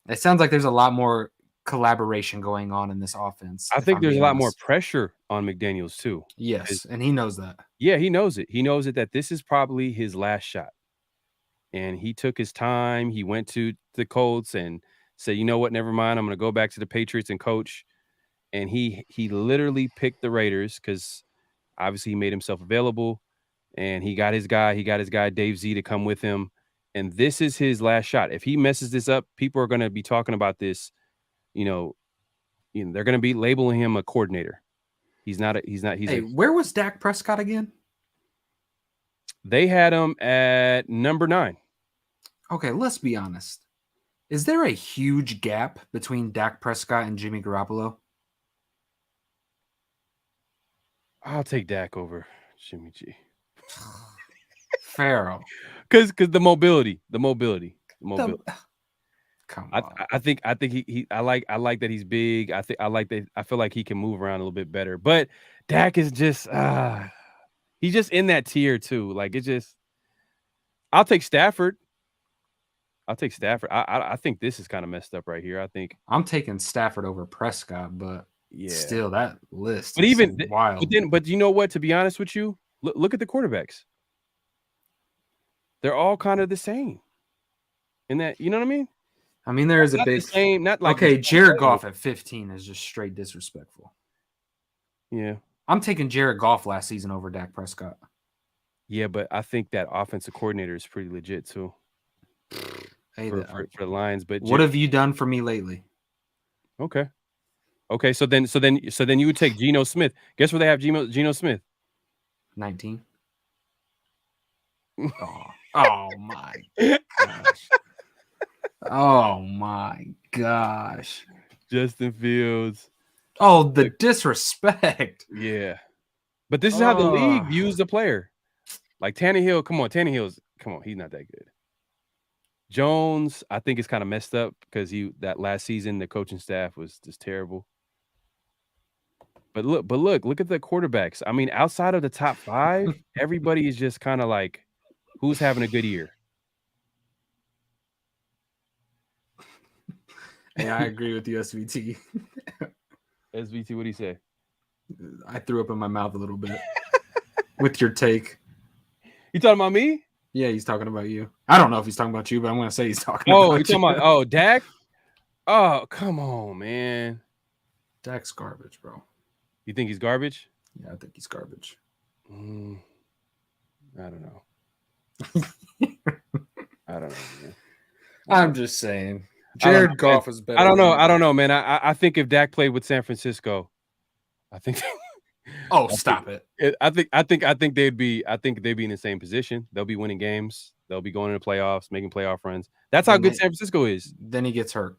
there's a lot more collaboration going on in this offense. I think there's a lot more pressure on McDaniels too. Yes, and he knows that. Yeah, he knows it. He knows it, that this is probably his last shot. And he took his time. He went to the Colts and said, you know what, never mind. I'm going to go back to the Patriots and coach. And he literally picked the Raiders because obviously he made himself available. And he got his guy. He got his guy, Dave Z, to come with him. And this is his last shot. If he messes this up, people are going to be talking about this. They're going to be labeling him a coordinator. Hey, where was Dak Prescott again? They had him at number 9. Okay, let's be honest. Is there a huge gap between Dak Prescott and Jimmy Garoppolo? I'll take Dak over Jimmy G. Pharaoh. Because the mobility. Come on. I think he I like that he's big. I feel like he can move around a little bit better. But Dak is just he's just in that tier too. Like, I'll take Stafford. I think this is kind of messed up right here. I think I'm taking Stafford over Prescott, but still, that list is even wild. But you know what? To be honest with you, look at the quarterbacks. They're all kind of the same. In that, you know what I mean? I mean, there is a big same. Not like Jared Goff at 15 is just straight disrespectful. Yeah, I'm taking Jared Goff last season over Dak Prescott. Yeah, but I think that offensive coordinator is pretty legit too. For the Lions, but what have you done for me lately? Okay. So then you would take Geno Smith. Guess where they have Geno Smith? 19. Oh my gosh! Oh my gosh! Justin Fields. Oh, the disrespect. Yeah, but this is how the league views the player. Like Tannehill, come on, he's not that good. Jones, I think it's kind of messed up because that last season the coaching staff was just terrible. But look at the quarterbacks. I mean, outside of the top 5, everybody is just kind of like, who's having a good year? Hey, I agree with you, SVT. SVT, what do you say? I threw up in my mouth a little bit with your take. You talking about me? Yeah, he's talking about you. I don't know if he's talking about you, but I'm going to say he's talking Oh, about you talking you. about Dak? Oh, come on, man. Dak's garbage, bro. You think he's garbage? Yeah, I think he's garbage. I don't know. I don't know, man. I'm just saying. Jared Goff was better. I don't know, man. I think if Dak played with San Francisco, I think. Oh, stop it! I think they'd be in the same position. They'll be winning games. They'll be going into playoffs, making playoff runs. That's how good San Francisco is. Then he gets hurt.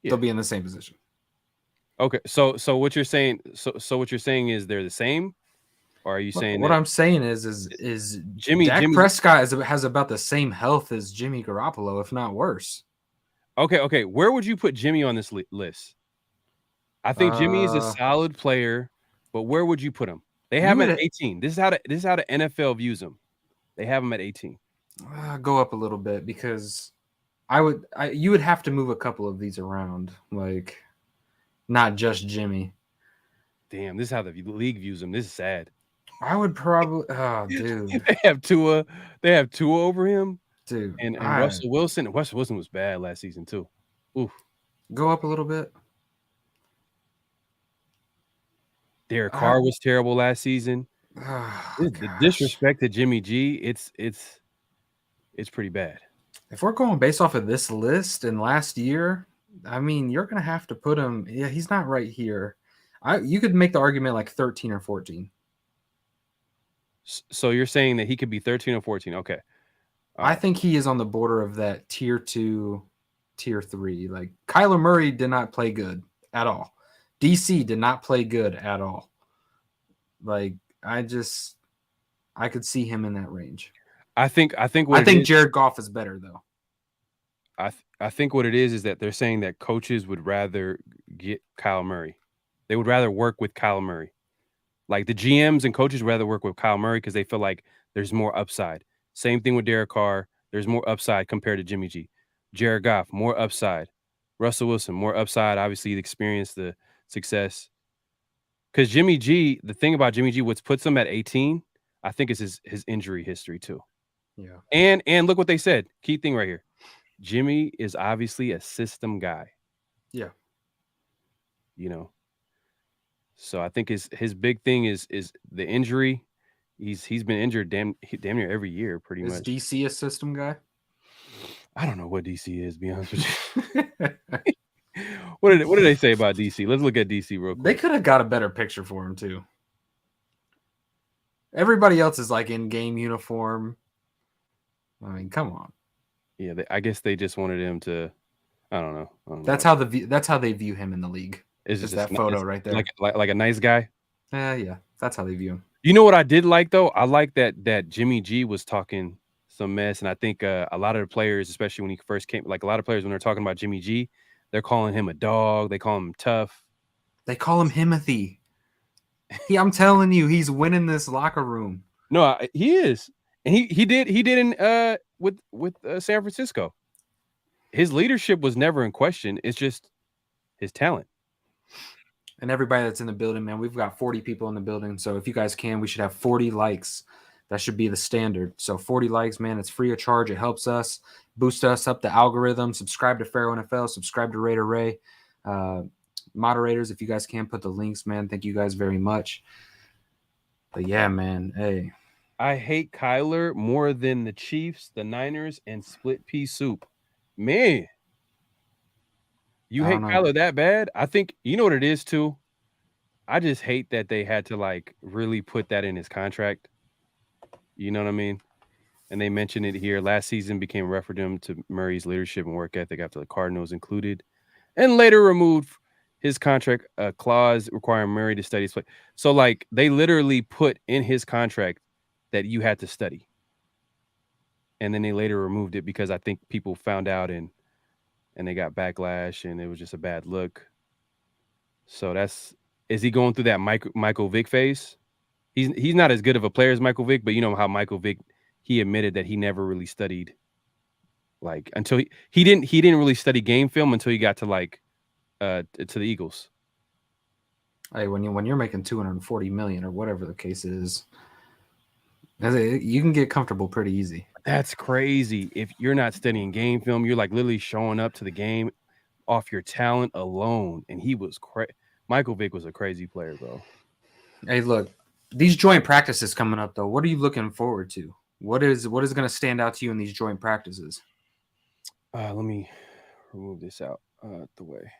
Yeah. They'll be in the same position. Okay, so what you're saying? So what you're saying is they're the same, or are you saying what I'm saying is Dak Prescott has about the same health as Jimmy Garoppolo, if not worse. Okay. Where would you put Jimmy on this list? I think Jimmy is a solid player, but where would you put him? They have him at 18. This is how the NFL views him. They have him at 18. Go up a little bit because you would have to move a couple of these around, like not just Jimmy. Damn, this is how the league views him. This is sad. I would probably, dude. They have Tua over him, dude, and Russell Wilson. Russell Wilson was bad last season too. Oof. Go up a little bit. Derek Carr was terrible last season. The disrespect to Jimmy G, it's pretty bad. If we're going based off of this list and last year, I mean, you're gonna have to put him. Yeah, he's not right here. You could make the argument like 13 or 14. So you're saying that he could be 13 or 14? Okay. I think he is on the border of that tier 2, tier 3. Like Kyler Murray did not play good at all. DC did not play good at all. Like I could see him in that range. I think Jared Goff is better though. I think what it is that they're saying that coaches would rather get Kyle Murray. They would rather work with Kyle Murray. Like the GMs and coaches would rather work with Kyle Murray because they feel like there's more upside. Same thing with Derek Carr. There's more upside compared to Jimmy G. Jared Goff, more upside. Russell Wilson, more upside. Obviously, the experience, the success. Because Jimmy G, the thing about Jimmy G, what puts him at 18, I think is his injury history too. Yeah. And look what they said. Key thing right here. Jimmy is obviously a system guy. Yeah. So I think his big thing is the injury. He's been injured damn near every year, pretty much. Is DC a system guy? I don't know what DC is, to be honest with you. What did they say about DC? Let's look at DC real quick. They could have got a better picture for him too. Everybody else is like in game uniform. I mean, come on. Yeah, I guess they just wanted him to. I don't know. That's how they view him in the league. Is just that photo right there, like a nice guy? Yeah, that's how they view him. You know what I did like though? I like that Jimmy G was talking some mess, and I think a lot of the players, especially when he first came, like a lot of players when they're talking about Jimmy G, they're calling him a dog. They call him tough. They call him Himothy. I'm telling you, he's winning this locker room. No, he is, and he did in with San Francisco. His leadership was never in question. It's just his talent. And everybody that's in the building, man, we've got 40 people in the building. So if you guys can, we should have 40 likes. That should be the standard. So 40 likes, man, it's free of charge. It helps us boost us up the algorithm. Subscribe to Pharaoh NFL. Subscribe to Raider Ray. Moderators, if you guys can put the links, man, thank you guys very much. But yeah, man, hey. I hate Kyler more than the Chiefs, the Niners, and split pea soup. Man. You hate Kyler that bad? I think you know what it is too. I just hate that they had to like really put that in his contract. You know what I mean? And they mentioned it here. Last season became a referendum to Murray's leadership and work ethic after the Cardinals included, and later removed his contract clause requiring Murray to study his play. So like they literally put in his contract that you had to study. and then they later removed it because I think people found out and they got backlash and it was just a bad look. So is he going through that Michael Vick phase? He's not as good of a player as Michael Vick, but you know how Michael Vick, he admitted that he never really studied, like, until he didn't really study game film until he got to like to the Eagles. Hey, when you're making 240 million or whatever the case is, you can get comfortable pretty easy. That's crazy. If you're not studying game film, you're like literally showing up to the game off your talent alone. And he was Michael Vick was a crazy player, bro. Hey, look, these joint practices coming up though. What are you looking forward to? What is going to stand out to you in these joint practices? Let me remove this out the way.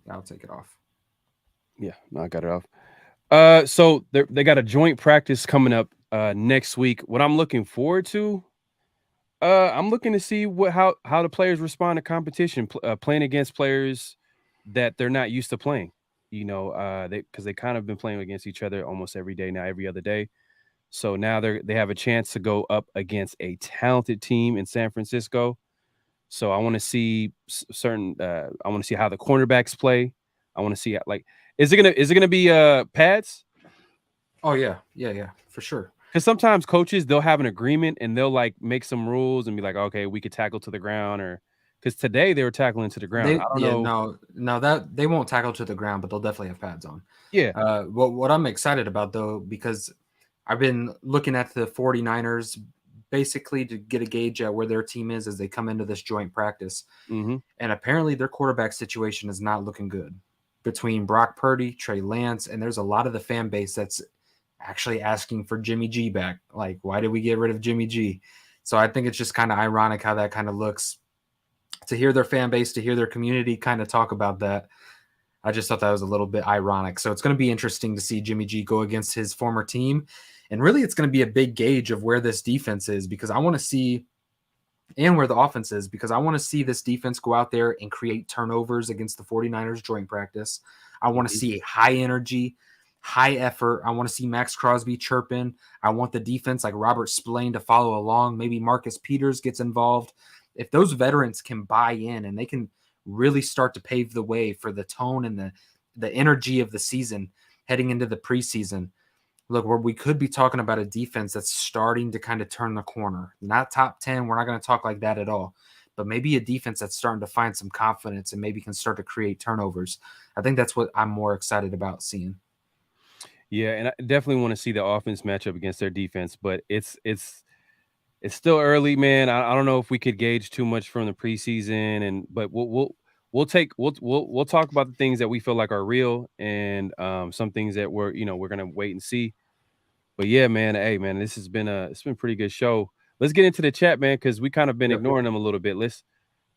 I'll take it off. Yeah, no, I got it off. So they got a joint practice coming up next week. What I'm looking forward to, I'm looking to see how the players respond to competition, playing against players that they're not used to playing. You know, because they kind of been playing against each other almost every day now, every other day. So now they have a chance to go up against a talented team in San Francisco. So I want to see certain. I want to see how the cornerbacks play. I want to see like, is it gonna be pads? Oh yeah, for sure. Because sometimes coaches, they'll have an agreement and they'll like make some rules and be like, okay, we could tackle to the ground, or because today they were tackling to the ground. I don't know. No, that they won't tackle to the ground, but they'll definitely have pads on. Yeah. What I'm excited about though, because I've been looking at the 49ers basically to get a gauge at where their team is as they come into this joint practice. Mm-hmm. And apparently their quarterback situation is not looking good between Brock Purdy, Trey Lance, and there's a lot of the fan base that's actually asking for Jimmy G back. Like, why did we get rid of Jimmy G? So I think it's just kind of ironic how that kind of looks to hear their fan base, to hear their community kind of talk about that. I just thought that was a little bit ironic. So it's going to be interesting to see Jimmy G go against his former team. And really, it's going to be a big gauge of where this defense is because I want to see, and where the offense is, because I want to see this defense go out there and create turnovers against the 49ers joint practice. I want to see high energy, high effort. I want to see Max Crosby chirping. I want the defense like Robert Spillane to follow along. Maybe Marcus Peters gets involved. If those veterans can buy in and they can really start to pave the way for the tone and the energy of the season heading into the preseason, look, where we could be talking about a defense that's starting to kind of turn the corner. Not top 10. We're not going to talk like that at all. But maybe a defense that's starting to find some confidence and maybe can start to create turnovers. I think that's what I'm more excited about seeing. Yeah, and I definitely want to see the offense match up against their defense, but it's still early, man. I don't know if we could gauge too much from the preseason, but we'll talk about the things that we feel like are real and some things that we're gonna wait and see. But yeah, man, hey man, it's been a pretty good show. Let's get into the chat, man, because we kind of been ignoring them a little bit. Let's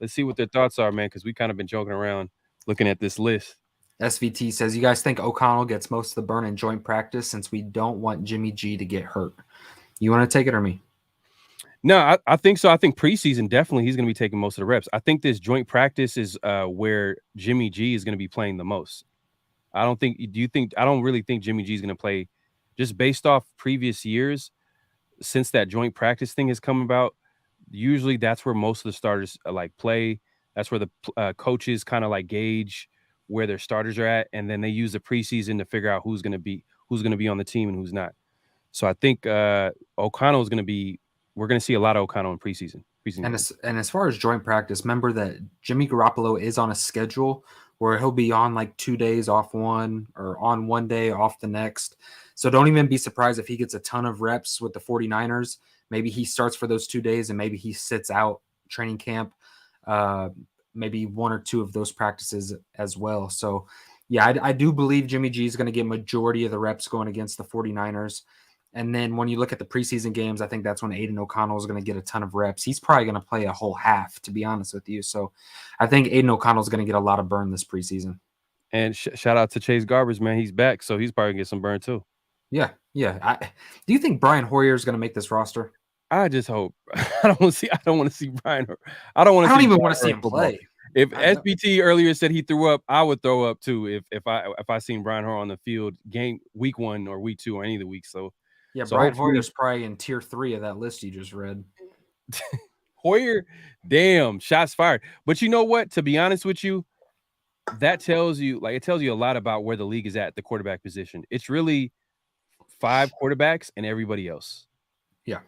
see what their thoughts are, man, because we kind of been joking around looking at this list. SVT says, you guys think O'Connell gets most of the burn in joint practice since we don't want Jimmy G to get hurt? You want to take it or me? No, I think so. I think preseason, definitely he's going to be taking most of the reps. I think this joint practice is where Jimmy G is going to be playing the most. I don't really think Jimmy G is going to play just based off previous years since that joint practice thing has come about. Usually that's where most of the starters like play. That's where the coaches kind of like gauge where their starters are at, and then they use the preseason to figure out who's going to be on the team and who's not. So I think O'Connell is going to be. We're going to see a lot of O'Connell in preseason. And as far as joint practice, remember that Jimmy Garoppolo is on a schedule where he'll be on like 2 days off one or on 1 day off the next. So don't even be surprised if he gets a ton of reps with the 49ers. Maybe he starts for those 2 days and maybe he sits out training camp, maybe 1 or 2 of those practices as well. So, yeah, I do believe Jimmy G is going to get majority of the reps going against the 49ers. And then when you look at the preseason games, I think that's when Aiden O'Connell is going to get a ton of reps. He's probably going to play a whole half, to be honest with you. So I think Aiden O'Connell is going to get a lot of burn this preseason. And shout out to Chase Garbers, man. He's back, so he's probably going to get some burn too. Yeah. Do you think Brian Hoyer is going to make this roster? I just hope. I don't want to see Brian. I don't even want to see him play. If SBT earlier said he threw up, I would throw up too. If I seen Brian Hoyer on the field week 1 or week 2 or any of the weeks. So yeah, Brian Hoyer's probably in tier 3 of that list you just read. Hoyer, damn, shots fired. But you know what? To be honest with you, that tells you it tells you a lot about where the league is at the quarterback position. It's really 5 quarterbacks and everybody else. Yeah.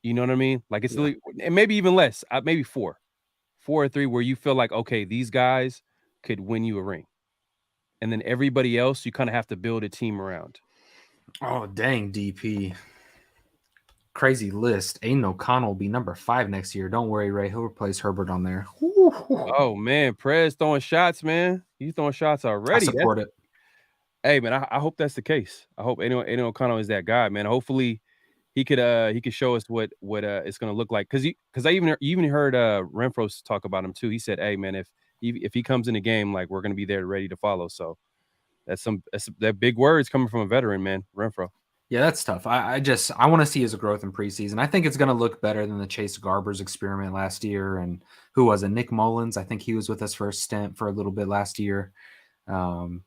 You know what I mean? Like it's Yeah. and maybe even less, maybe 4 or 3 where you feel like, okay, these guys could win you a ring. And then everybody else, you kind of have to build a team around. Oh, dang, DP. Crazy list. Aiden O'Connell will be number 5 next year. Don't worry, Ray. He'll replace Herbert on there. Oh man, Prez throwing shots, man. He's throwing shots I already. support it. Hey man, I hope that's the case. I hope Aiden O'Connell is that guy, man. Hopefully he could show us what it's gonna look like. Cause I even heard Renfro talk about him too. He said, hey man, if he comes in the game, like we're gonna be there ready to follow. So that big words coming from a veteran, man, Renfro. Yeah, that's tough. I want to see his growth in preseason. I think it's going to look better than the Chase Garbers experiment last year. And who was it? Nick Mullins. I think he was with us for a stint for a little bit last year. So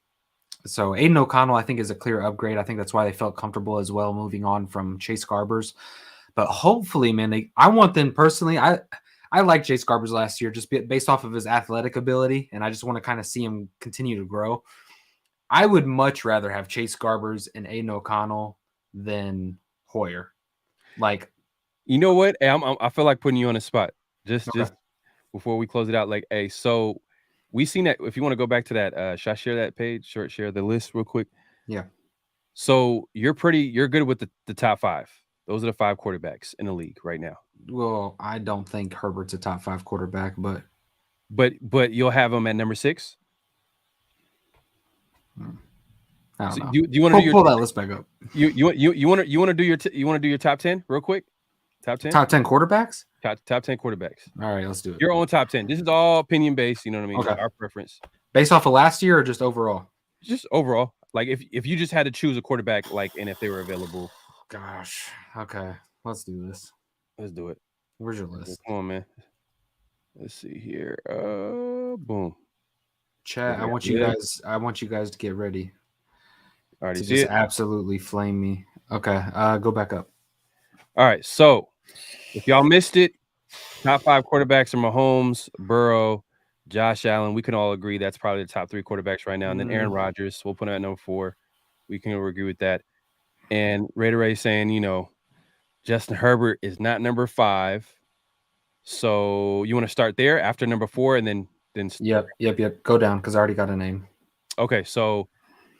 Aiden O'Connell, I think, is a clear upgrade. I think that's why they felt comfortable as well moving on from Chase Garbers. But hopefully, man, I want them personally. I like Chase Garbers last year just based off of his athletic ability, and I just want to kind of see him continue to grow. I would much rather have Chase Garbers and Aiden O'Connell than Hoyer. Like, you know what? Hey, I feel like putting you on the spot. Just before we close it out, like, hey, so we seen that. If you want to go back to that, should I share that page? Share the list real quick. Yeah. So you're good with the top 5. Those are the 5 quarterbacks in the league right now. Well, I don't think Herbert's a top 5 quarterback, but you'll have him at number 6. I don't know. Do you want to pull that list back up? You want to do your top 10 real quick? Top 10? Top 10 quarterbacks? Top 10 quarterbacks. All right, let's do it. Your own top 10. This is all opinion based, you know what I mean? Okay. Our preference. Based off of last year or just overall? Just overall. Like if you just had to choose a quarterback, and if they were available. Gosh. Okay. Let's do this. Let's do it. Where's your list? Come on, man. Let's see here. Boom. Chat, I want you guys to get ready. Already to see just it? Absolutely flame me. Okay. Go back up. All right. So if y'all missed it, top 5 quarterbacks are Mahomes, Burrow, Josh Allen. We can all agree that's probably the top 3 quarterbacks right now. And then Aaron Rodgers, we'll put him at number 4. We can agree with that. And Ray saying, Justin Herbert is not number 5. So you want to start there after number 4 and then Yep. Go down because I already got a name. Okay, so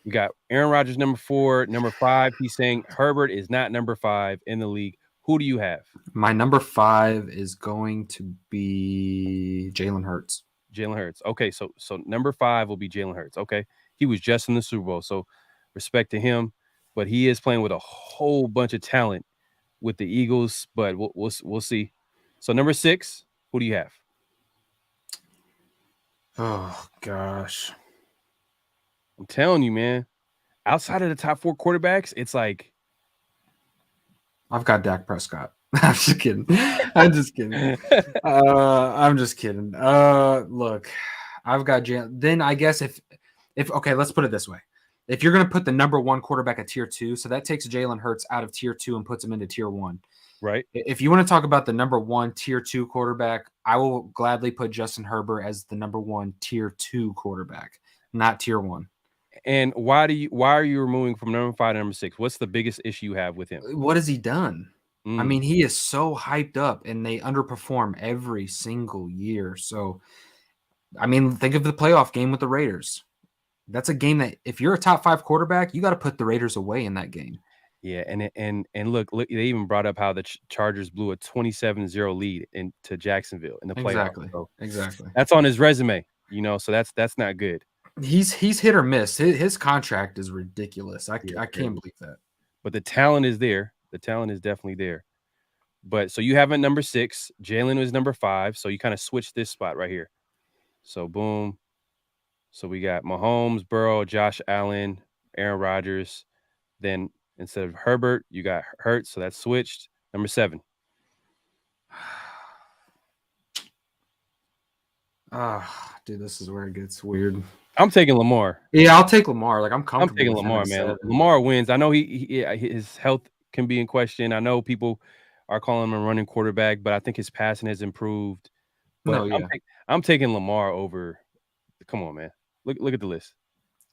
we got Aaron Rodgers number 4, number 5. He's saying Herbert is not number 5 in the league. Who do you have? My number 5 is going to be Jalen Hurts. Jalen Hurts. Okay, so number 5 will be Jalen Hurts. Okay, he was just in the Super Bowl, so respect to him. But he is playing with a whole bunch of talent with the Eagles. But we'll see. So number 6, who do you have? Oh gosh, I'm telling you, man. Outside of the top 4 quarterbacks, it's like I've got Dak Prescott. I'm just kidding. I'm just kidding. Look, I've got Jalen. Then I guess if okay, let's put it this way. If you're going to put the number 1 quarterback at tier 2, so that takes Jalen Hurts out of tier 2 and puts him into tier 1. Right. If you want to talk about the number 1 tier 2 quarterback, I will gladly put Justin Herbert as the number 1 tier 2 quarterback, not tier 1. And why are you removing from number 5 to number 6? What's the biggest issue you have with him? What has he done? I mean, he is so hyped up and they underperform every single year. So, I mean, think of the playoff game with the Raiders. That's a game that if you're a top 5 quarterback, you got to put the Raiders away in that game. Yeah, and look, they even brought up how the Chargers blew a 27-0 lead into Jacksonville in the playoffs. Exactly. That's on his resume, so that's not good. He's hit or miss. His contract is ridiculous. I can't believe that. But the talent is there. The talent is definitely there. But so you have at number 6. Jalen was number 5. So you kind of switched this spot right here. So boom. So we got Mahomes, Burrow, Josh Allen, Aaron Rodgers. Then instead of Herbert, you got Hurts. So that's switched. Number 7. Dude, this is where it gets weird. I'm taking Lamar. Yeah, I'll take Lamar. Like I'm comfortable. I'm taking Lamar, man. Lamar wins. I know his health can be in question. I know people are calling him a running quarterback, but I think his passing has improved. But No, yeah. I'm taking Lamar over. Come on, man. Look at the list.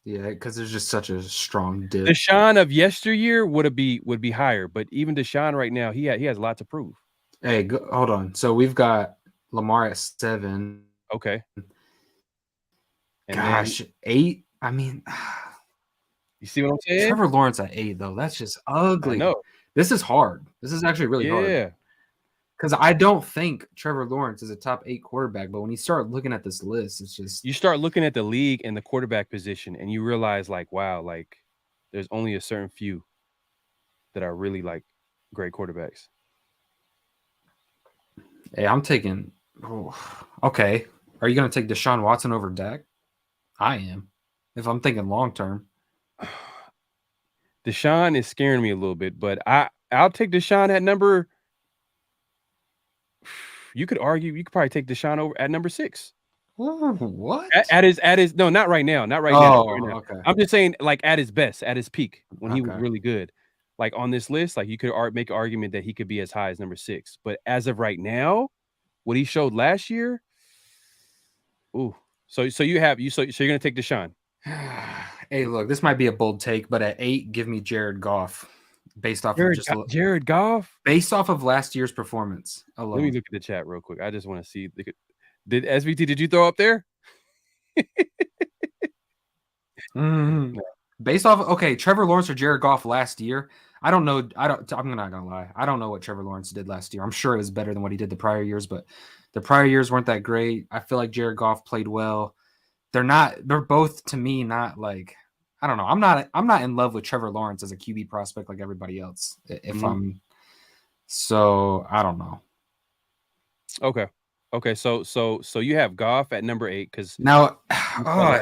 Yeah, because there's just such a strong dip. Deshaun of yesteryear would be higher, but even Deshaun right now, he has a lot to prove. Hey, hold on. So we've got Lamar at 7. Okay. And Gosh, then 8. I mean, you see what I'm saying? Trevor Lawrence at 8 though. That's just I ugly. know. This is hard. This is actually really hard. Yeah. Because I don't think Trevor Lawrence is a top 8 quarterback, but when you start looking at this list, it's just You start looking at the league and the quarterback position, and you realize, like, wow, like there's only a certain few that are really like great quarterbacks. hey, I'm taking. Oh, okay, are you going to take Deshaun Watson over Dak? I am. If I'm thinking long term, Deshaun is scaring me a little bit, but I'll take Deshaun at number. You could argue you could probably take Deshaun over at number 6. What? At his no, not right now, not right now. Oh, Not right now. okay. I'm just saying, like at his best, at his peak, when he was Okay. really good. Like on this list, like you could make an argument that he could be as high as number 6. But as of right now, what he showed last year, ooh. So you're gonna take Deshaun. Hey, look, this might be a bold take, but at 8, give me Jared Goff, based off of Jared Goff. based off of last year's performance alone. Let me look at the chat real quick. I just want to see. Did SVT? Did you throw up there? Mm-hmm. Based off, okay, Trevor Lawrence or Jared Goff last year. I'm not gonna lie. I don't know what Trevor Lawrence did last year. I'm sure it was better than what he did the prior years, but the prior years weren't that great. I feel like Jared Goff played well. They're both to me not like, I don't know. I'm not in love with Trevor Lawrence as a QB prospect like everybody else. So I don't know. Okay. So you have Goff at number 8 because Now,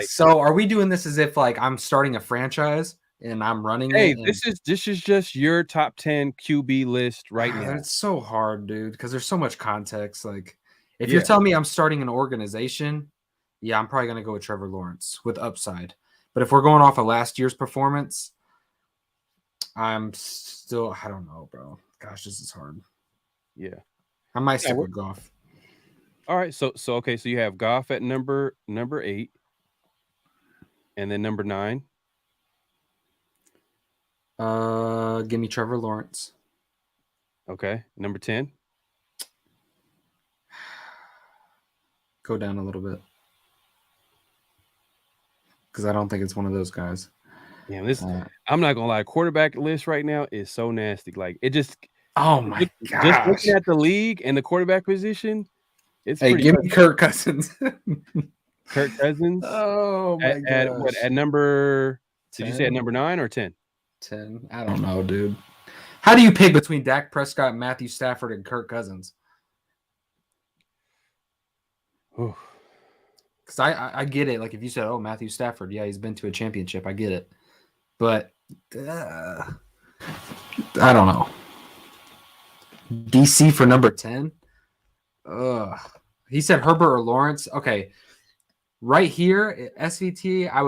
so are we doing this as if like I'm starting a franchise and I'm running it? This is just your top 10 QB list right now. It's so hard, dude, because there's so much context. Like, if you're telling me I'm starting an organization, yeah, I'm probably gonna go with Trevor Lawrence with upside. But if we're going off of last year's performance, I don't know, bro. Gosh, this is hard. Yeah, I might stick with Goff. All right, so okay, so you have Goff at number 8, and then number 9. Give me Trevor Lawrence. Okay, number 10. Go down a little bit because I don't think it's one of those guys. Yeah, I'm not gonna lie. Quarterback list right now is so nasty. Like it just. Oh my gosh! Just looking at the league and the quarterback position, it's pretty. Give me Kirk Cousins. Kirk Cousins. Oh my gosh! At number? 10? Did you say at number 9 or 10? 10. I don't know, dude. How do you pick between Dak Prescott, Matthew Stafford, and Kirk Cousins? Because I get it. Like if you said, "Oh, Matthew Stafford, yeah, he's been to a championship," I get it. But I don't know. DC for number 10. He said Herbert or Lawrence. Okay, right here, SVT, I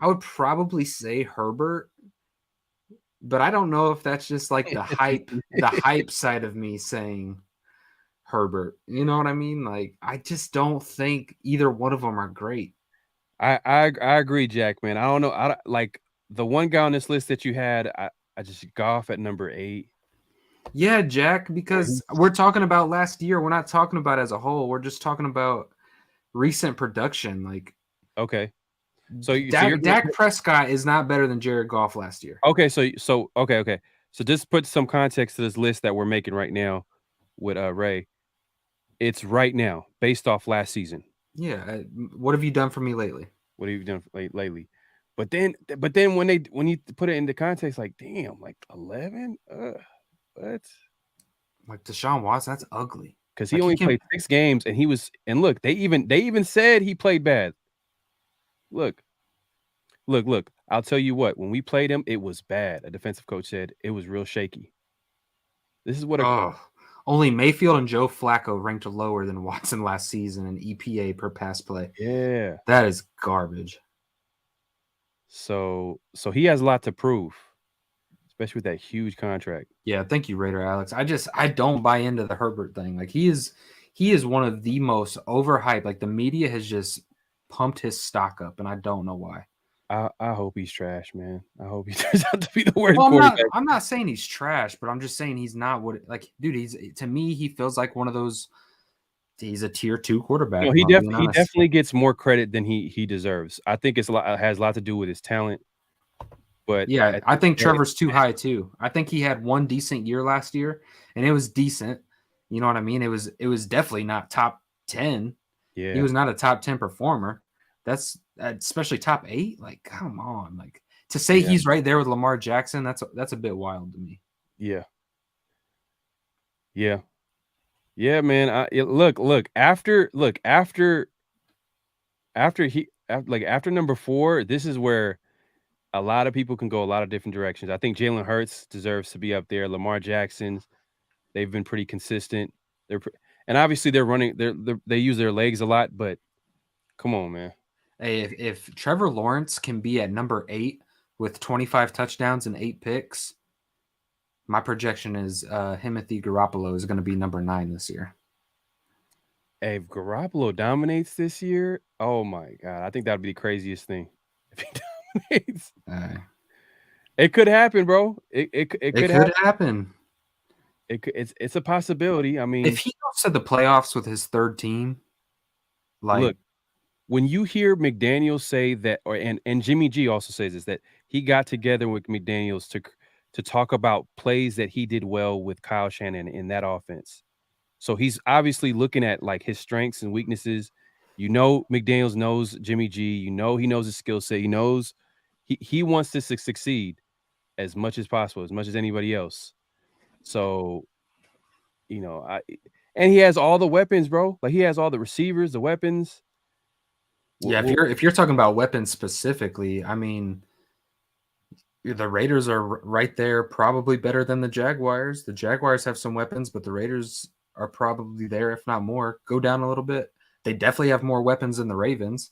would probably say Herbert, but I don't know if that's just like the hype side of me saying Herbert. You know what I mean? Like I just don't think either one of them are great. I agree, Jack, man. I don't know. I like the one guy on this list that you had. I just Goff at number 8. Yeah, Jack, because we're talking about last year. We're not talking about as a whole. We're just talking about recent production. Like, okay, so Dak Prescott is not better than Jared Goff last year. Okay, so okay. So just put some context to this list that we're making right now with Ray. It's right now based off last season. Yeah. What have you done for me lately? What have you done lately? But then when you put it into context, like damn, like 11. What? Like Deshaun Watson, that's ugly. Because he only played 6 games, and look, they even said he played bad. Look. I'll tell you what. When we played him, it was bad. A defensive coach said it was real shaky. This is what. Only Mayfield and Joe Flacco ranked lower than Watson last season in EPA per pass play. Yeah, that is garbage. So he has a lot to prove. especially with that huge contract. Yeah, thank you, Raider Alex. I don't buy into the Herbert thing. Like he is one of the most overhyped. Like the media has just pumped his stock up, and I don't know why. I hope he's trash, man. I hope he turns out to be the worst Well, quarterback. I'm not saying he's trash, but I'm just saying he's not what like, dude. He's to me, he feels like one of those. He's a tier 2 quarterback. No, If I'm being he honest. definitely gets more credit than he deserves. I think it's has a lot to do with his talent, but Yeah, at I the think end of Trevor's too high too. I think he had one decent year last year, and it was decent. You know what I mean? It was definitely not top 10. He yeah, was not a top 10 performer. That's especially top 8. Like, come on. Like to say yeah, he's right there with Lamar Jackson, that's a bit wild to me. yeah, yeah, yeah, man. Look after number 4, this is where a lot of people can go a lot of different directions. I think Jalen Hurts deserves to be up there. Lamar Jackson's, they've been pretty consistent. And obviously they use their legs a lot, but come on, man. Hey, if Trevor Lawrence can be at number 8 with 25 touchdowns and 8 picks, my projection is Timothy Garoppolo is going to be number 9 this year. Hey, if Garoppolo dominates this year, oh my god, I think that'd be the craziest thing. If he dominates, Uh, it could happen, bro. It it could could happen. happen. It's a possibility. I If mean, he goes to the playoffs with his third team, like look, when you hear McDaniels say that, and Jimmy G also says this, that he got together with McDaniels to talk about plays that he did well with Kyle Shanahan in that offense. So he's obviously looking at like his strengths and weaknesses. You know, McDaniels knows Jimmy G. You know, he knows his skill set. He knows he wants to succeed as much as possible, as much as anybody else. So, you know, and he has all the weapons, bro. Like he has all the receivers, the weapons. yeah, Well, if you're talking about weapons specifically, I mean, the Raiders are right there, probably better than the Jaguars. The Jaguars have some weapons, but the Raiders are probably there, if not more. Go down a little bit. They definitely have more weapons than the Ravens.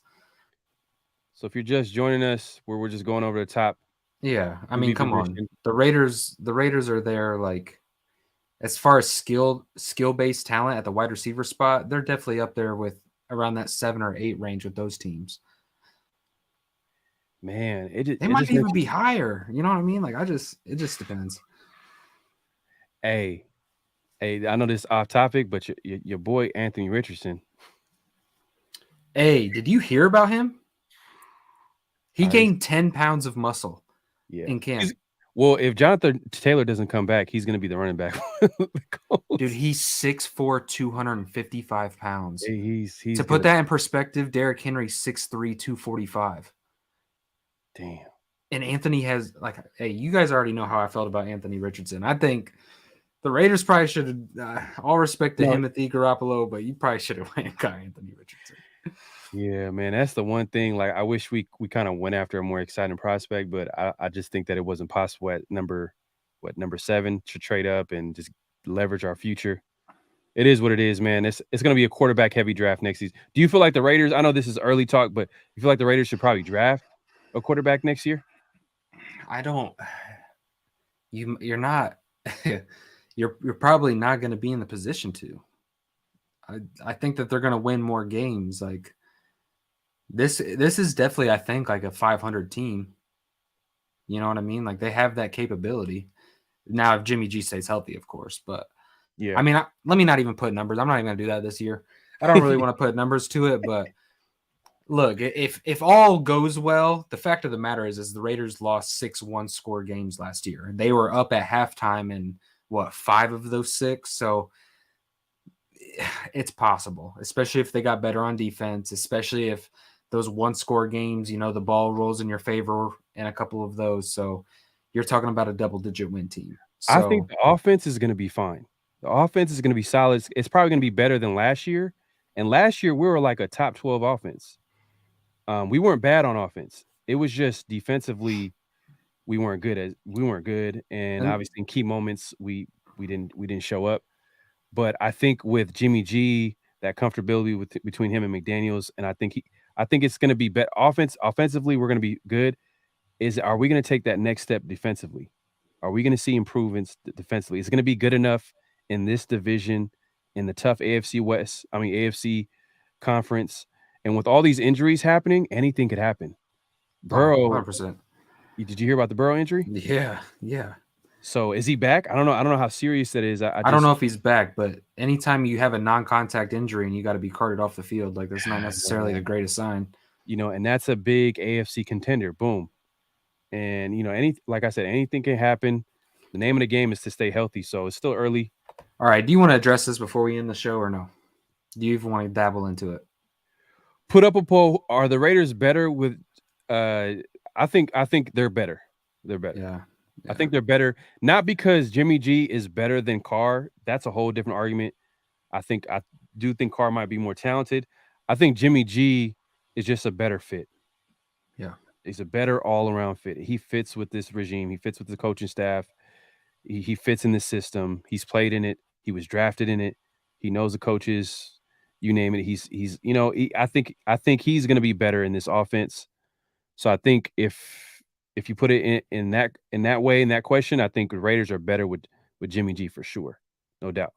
so if you're just joining us, where we're just going over the top Yeah, I mean, QB come on. position, The Raiders are there like as far as skill-based talent at the wide receiver spot, they're definitely up there with around that 7 or 8 range with those teams. man, They it might just even makes be higher. You know what I mean? Like it just depends. hey, hey, I know this is off topic, but your boy Anthony Richardson, Hey, did you hear about him? He I gained 10 pounds of muscle yeah. in camp. Well, if Jonathan Taylor doesn't come back, he's going to be the running back. Dude, he's 6'4", 255 pounds. Hey, To he's put gonna that in perspective, Derrick Henry 6'3", 245. damn. And Anthony has like, hey, you guys already know how I felt about Anthony Richardson. I think the Raiders probably should have all respect to No, Timothy Garoppolo, but you probably should have went and got Anthony Richardson. yeah, man, that's the one thing. Like, I wish we kind of went after a more exciting prospect, but I just think that it wasn't possible at number 7 to trade up and just leverage our future. It is what it is, man. It's going to be a quarterback heavy draft next season. Do you feel like the Raiders? I know this is early talk, but you feel like the Raiders should probably draft a quarterback next year? I don't. You're not. You're probably not going to be in the position to. I think that they're going to win more games. Like this is definitely, I think, like a 500 team. You know what I mean? Like they have that capability. Now, if Jimmy G stays healthy, of course. But I Yeah. mean, let me not even put numbers. I'm not even going to do that this year. I don't really want to put numbers to it, but look, if all goes well, the fact of the matter is the Raiders lost 6 one-score games last year. They were up at halftime in what 5 of those 6. So it's possible, especially if they got better on defense, especially if those one-score games, the ball rolls in your favor in a couple of those. So you're talking about a double-digit win team. I think So the offense is going to be fine. The offense is going to be solid. It's probably going to be better than last year. And last year we were like a top 12 offense. We weren't bad on offense. It was just defensively we weren't good, and and obviously in key moments we didn't show up. But I think with Jimmy G, that comfortability between him and McDaniels, and I think it's going to be offensively we're going to be good. Are we going to take that next step defensively? Are we going to see improvements defensively? Is it going to be good enough in this division, in the tough AFC conference? And with all these injuries happening, anything could happen. Burrow, 100%. did you hear about the Burrow injury? Yeah, yeah. So is he back? I don't know. I don't know how serious that is. I don't know if he's back, but anytime you have a non-contact injury and you got to be carted off the field, like that's not necessarily the greatest sign. And that's a big AFC contender. Boom. And like I said, anything can happen. The name of the game is to stay healthy. So it's still early. All right. Do you want to address this before we end the show or no? Do you even want to dabble into it? Put up a poll. Are the Raiders better with I think they're better. They're better. Yeah. I think they're better. Not because Jimmy G is better than Carr. That's a whole different argument. I do think Carr might be more talented. I think Jimmy G is just a better fit. Yeah. He's a better all-around fit. He fits with this regime. He fits with the coaching staff. He fits in the system. He's played in it. He was drafted in it. He knows the coaches. You name it. I think he's going to be better in this offense. So I think if you put it in that way, in that question, I think the Raiders are better with Jimmy G for sure, no doubt.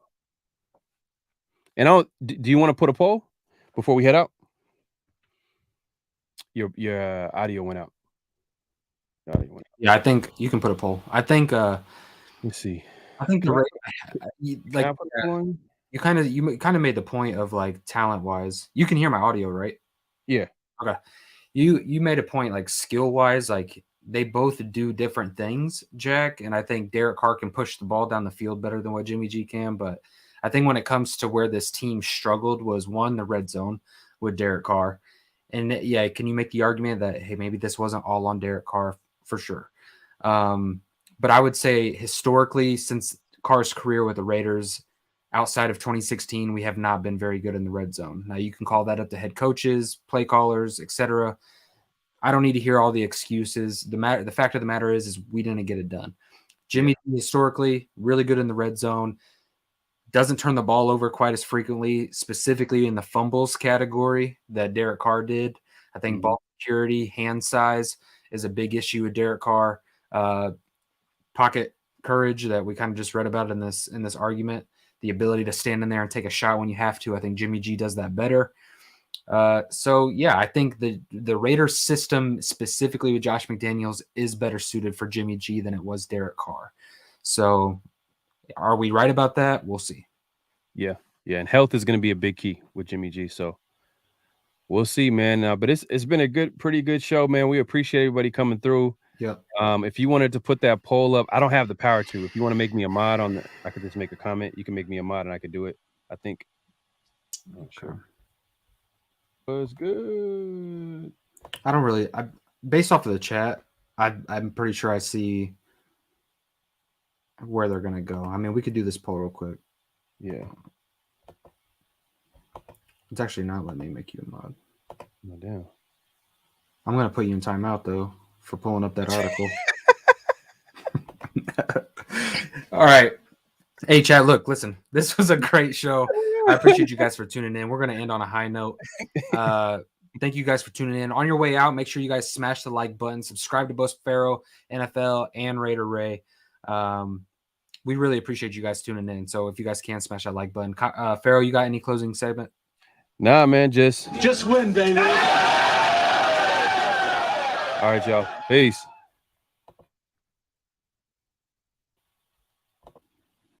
And do you want to put a poll before we head out? Your audio went out. Yeah, I think you can put a poll. I think. Let's see. I think the you kind of made the point of like talent wise. You can hear my audio, right? Yeah. Okay. You made a point like skill wise, like they both do different things, Jack. And I think Derek Carr can push the ball down the field better than what Jimmy G can. But I think when it comes to where this team struggled was one, the red zone with Derek Carr. And yeah, can you make the argument that, hey, maybe this wasn't all on Derek Carr for sure? But I would say historically, since Carr's career with the Raiders, outside of 2016, we have not been very good in the red zone. Now, you can call that up to head coaches, play callers, etc. I don't need to hear all the excuses. The fact of the matter is we didn't get it done. Jimmy, historically, really good in the red zone. Doesn't turn the ball over quite as frequently, specifically in the fumbles category that Derek Carr did. I think ball security, hand size is a big issue with Derek Carr. Pocket courage that we kind of just read about in this argument, the ability to stand in there and take a shot when you have to. I think Jimmy G does that better. So yeah, I think the Raiders system specifically with Josh McDaniels is better suited for Jimmy G than it was Derek Carr. So are we right about that? We'll see. Yeah. And health is going to be a big key with Jimmy G. So we'll see, man. But it's been a pretty good show, man. We appreciate everybody coming through. Yeah. If you wanted to put that poll up, I don't have the power to. If you want to make me a mod I could just make a comment. You can make me a mod and I could do it. I think. Sure. Was good. I don't really. Based off of the chat, I'm pretty sure I see where they're gonna go. I mean, we could do this poll real quick. Yeah. It's actually not letting me make you a mod. No damn. I'm gonna put you in timeout though for pulling up that article. All right. Hey, chat, look, listen, this was a great show. I appreciate you guys for tuning in. We're going to end on a high note. Thank you guys for tuning in. On your way out, make sure you guys smash the like button. Subscribe to both Pharaoh, NFL, and Raider Ray. We really appreciate you guys tuning in. So if you guys can, smash that like button. Pharaoh, you got any closing segment? Nah, man, just win, baby. All right, y'all. Peace.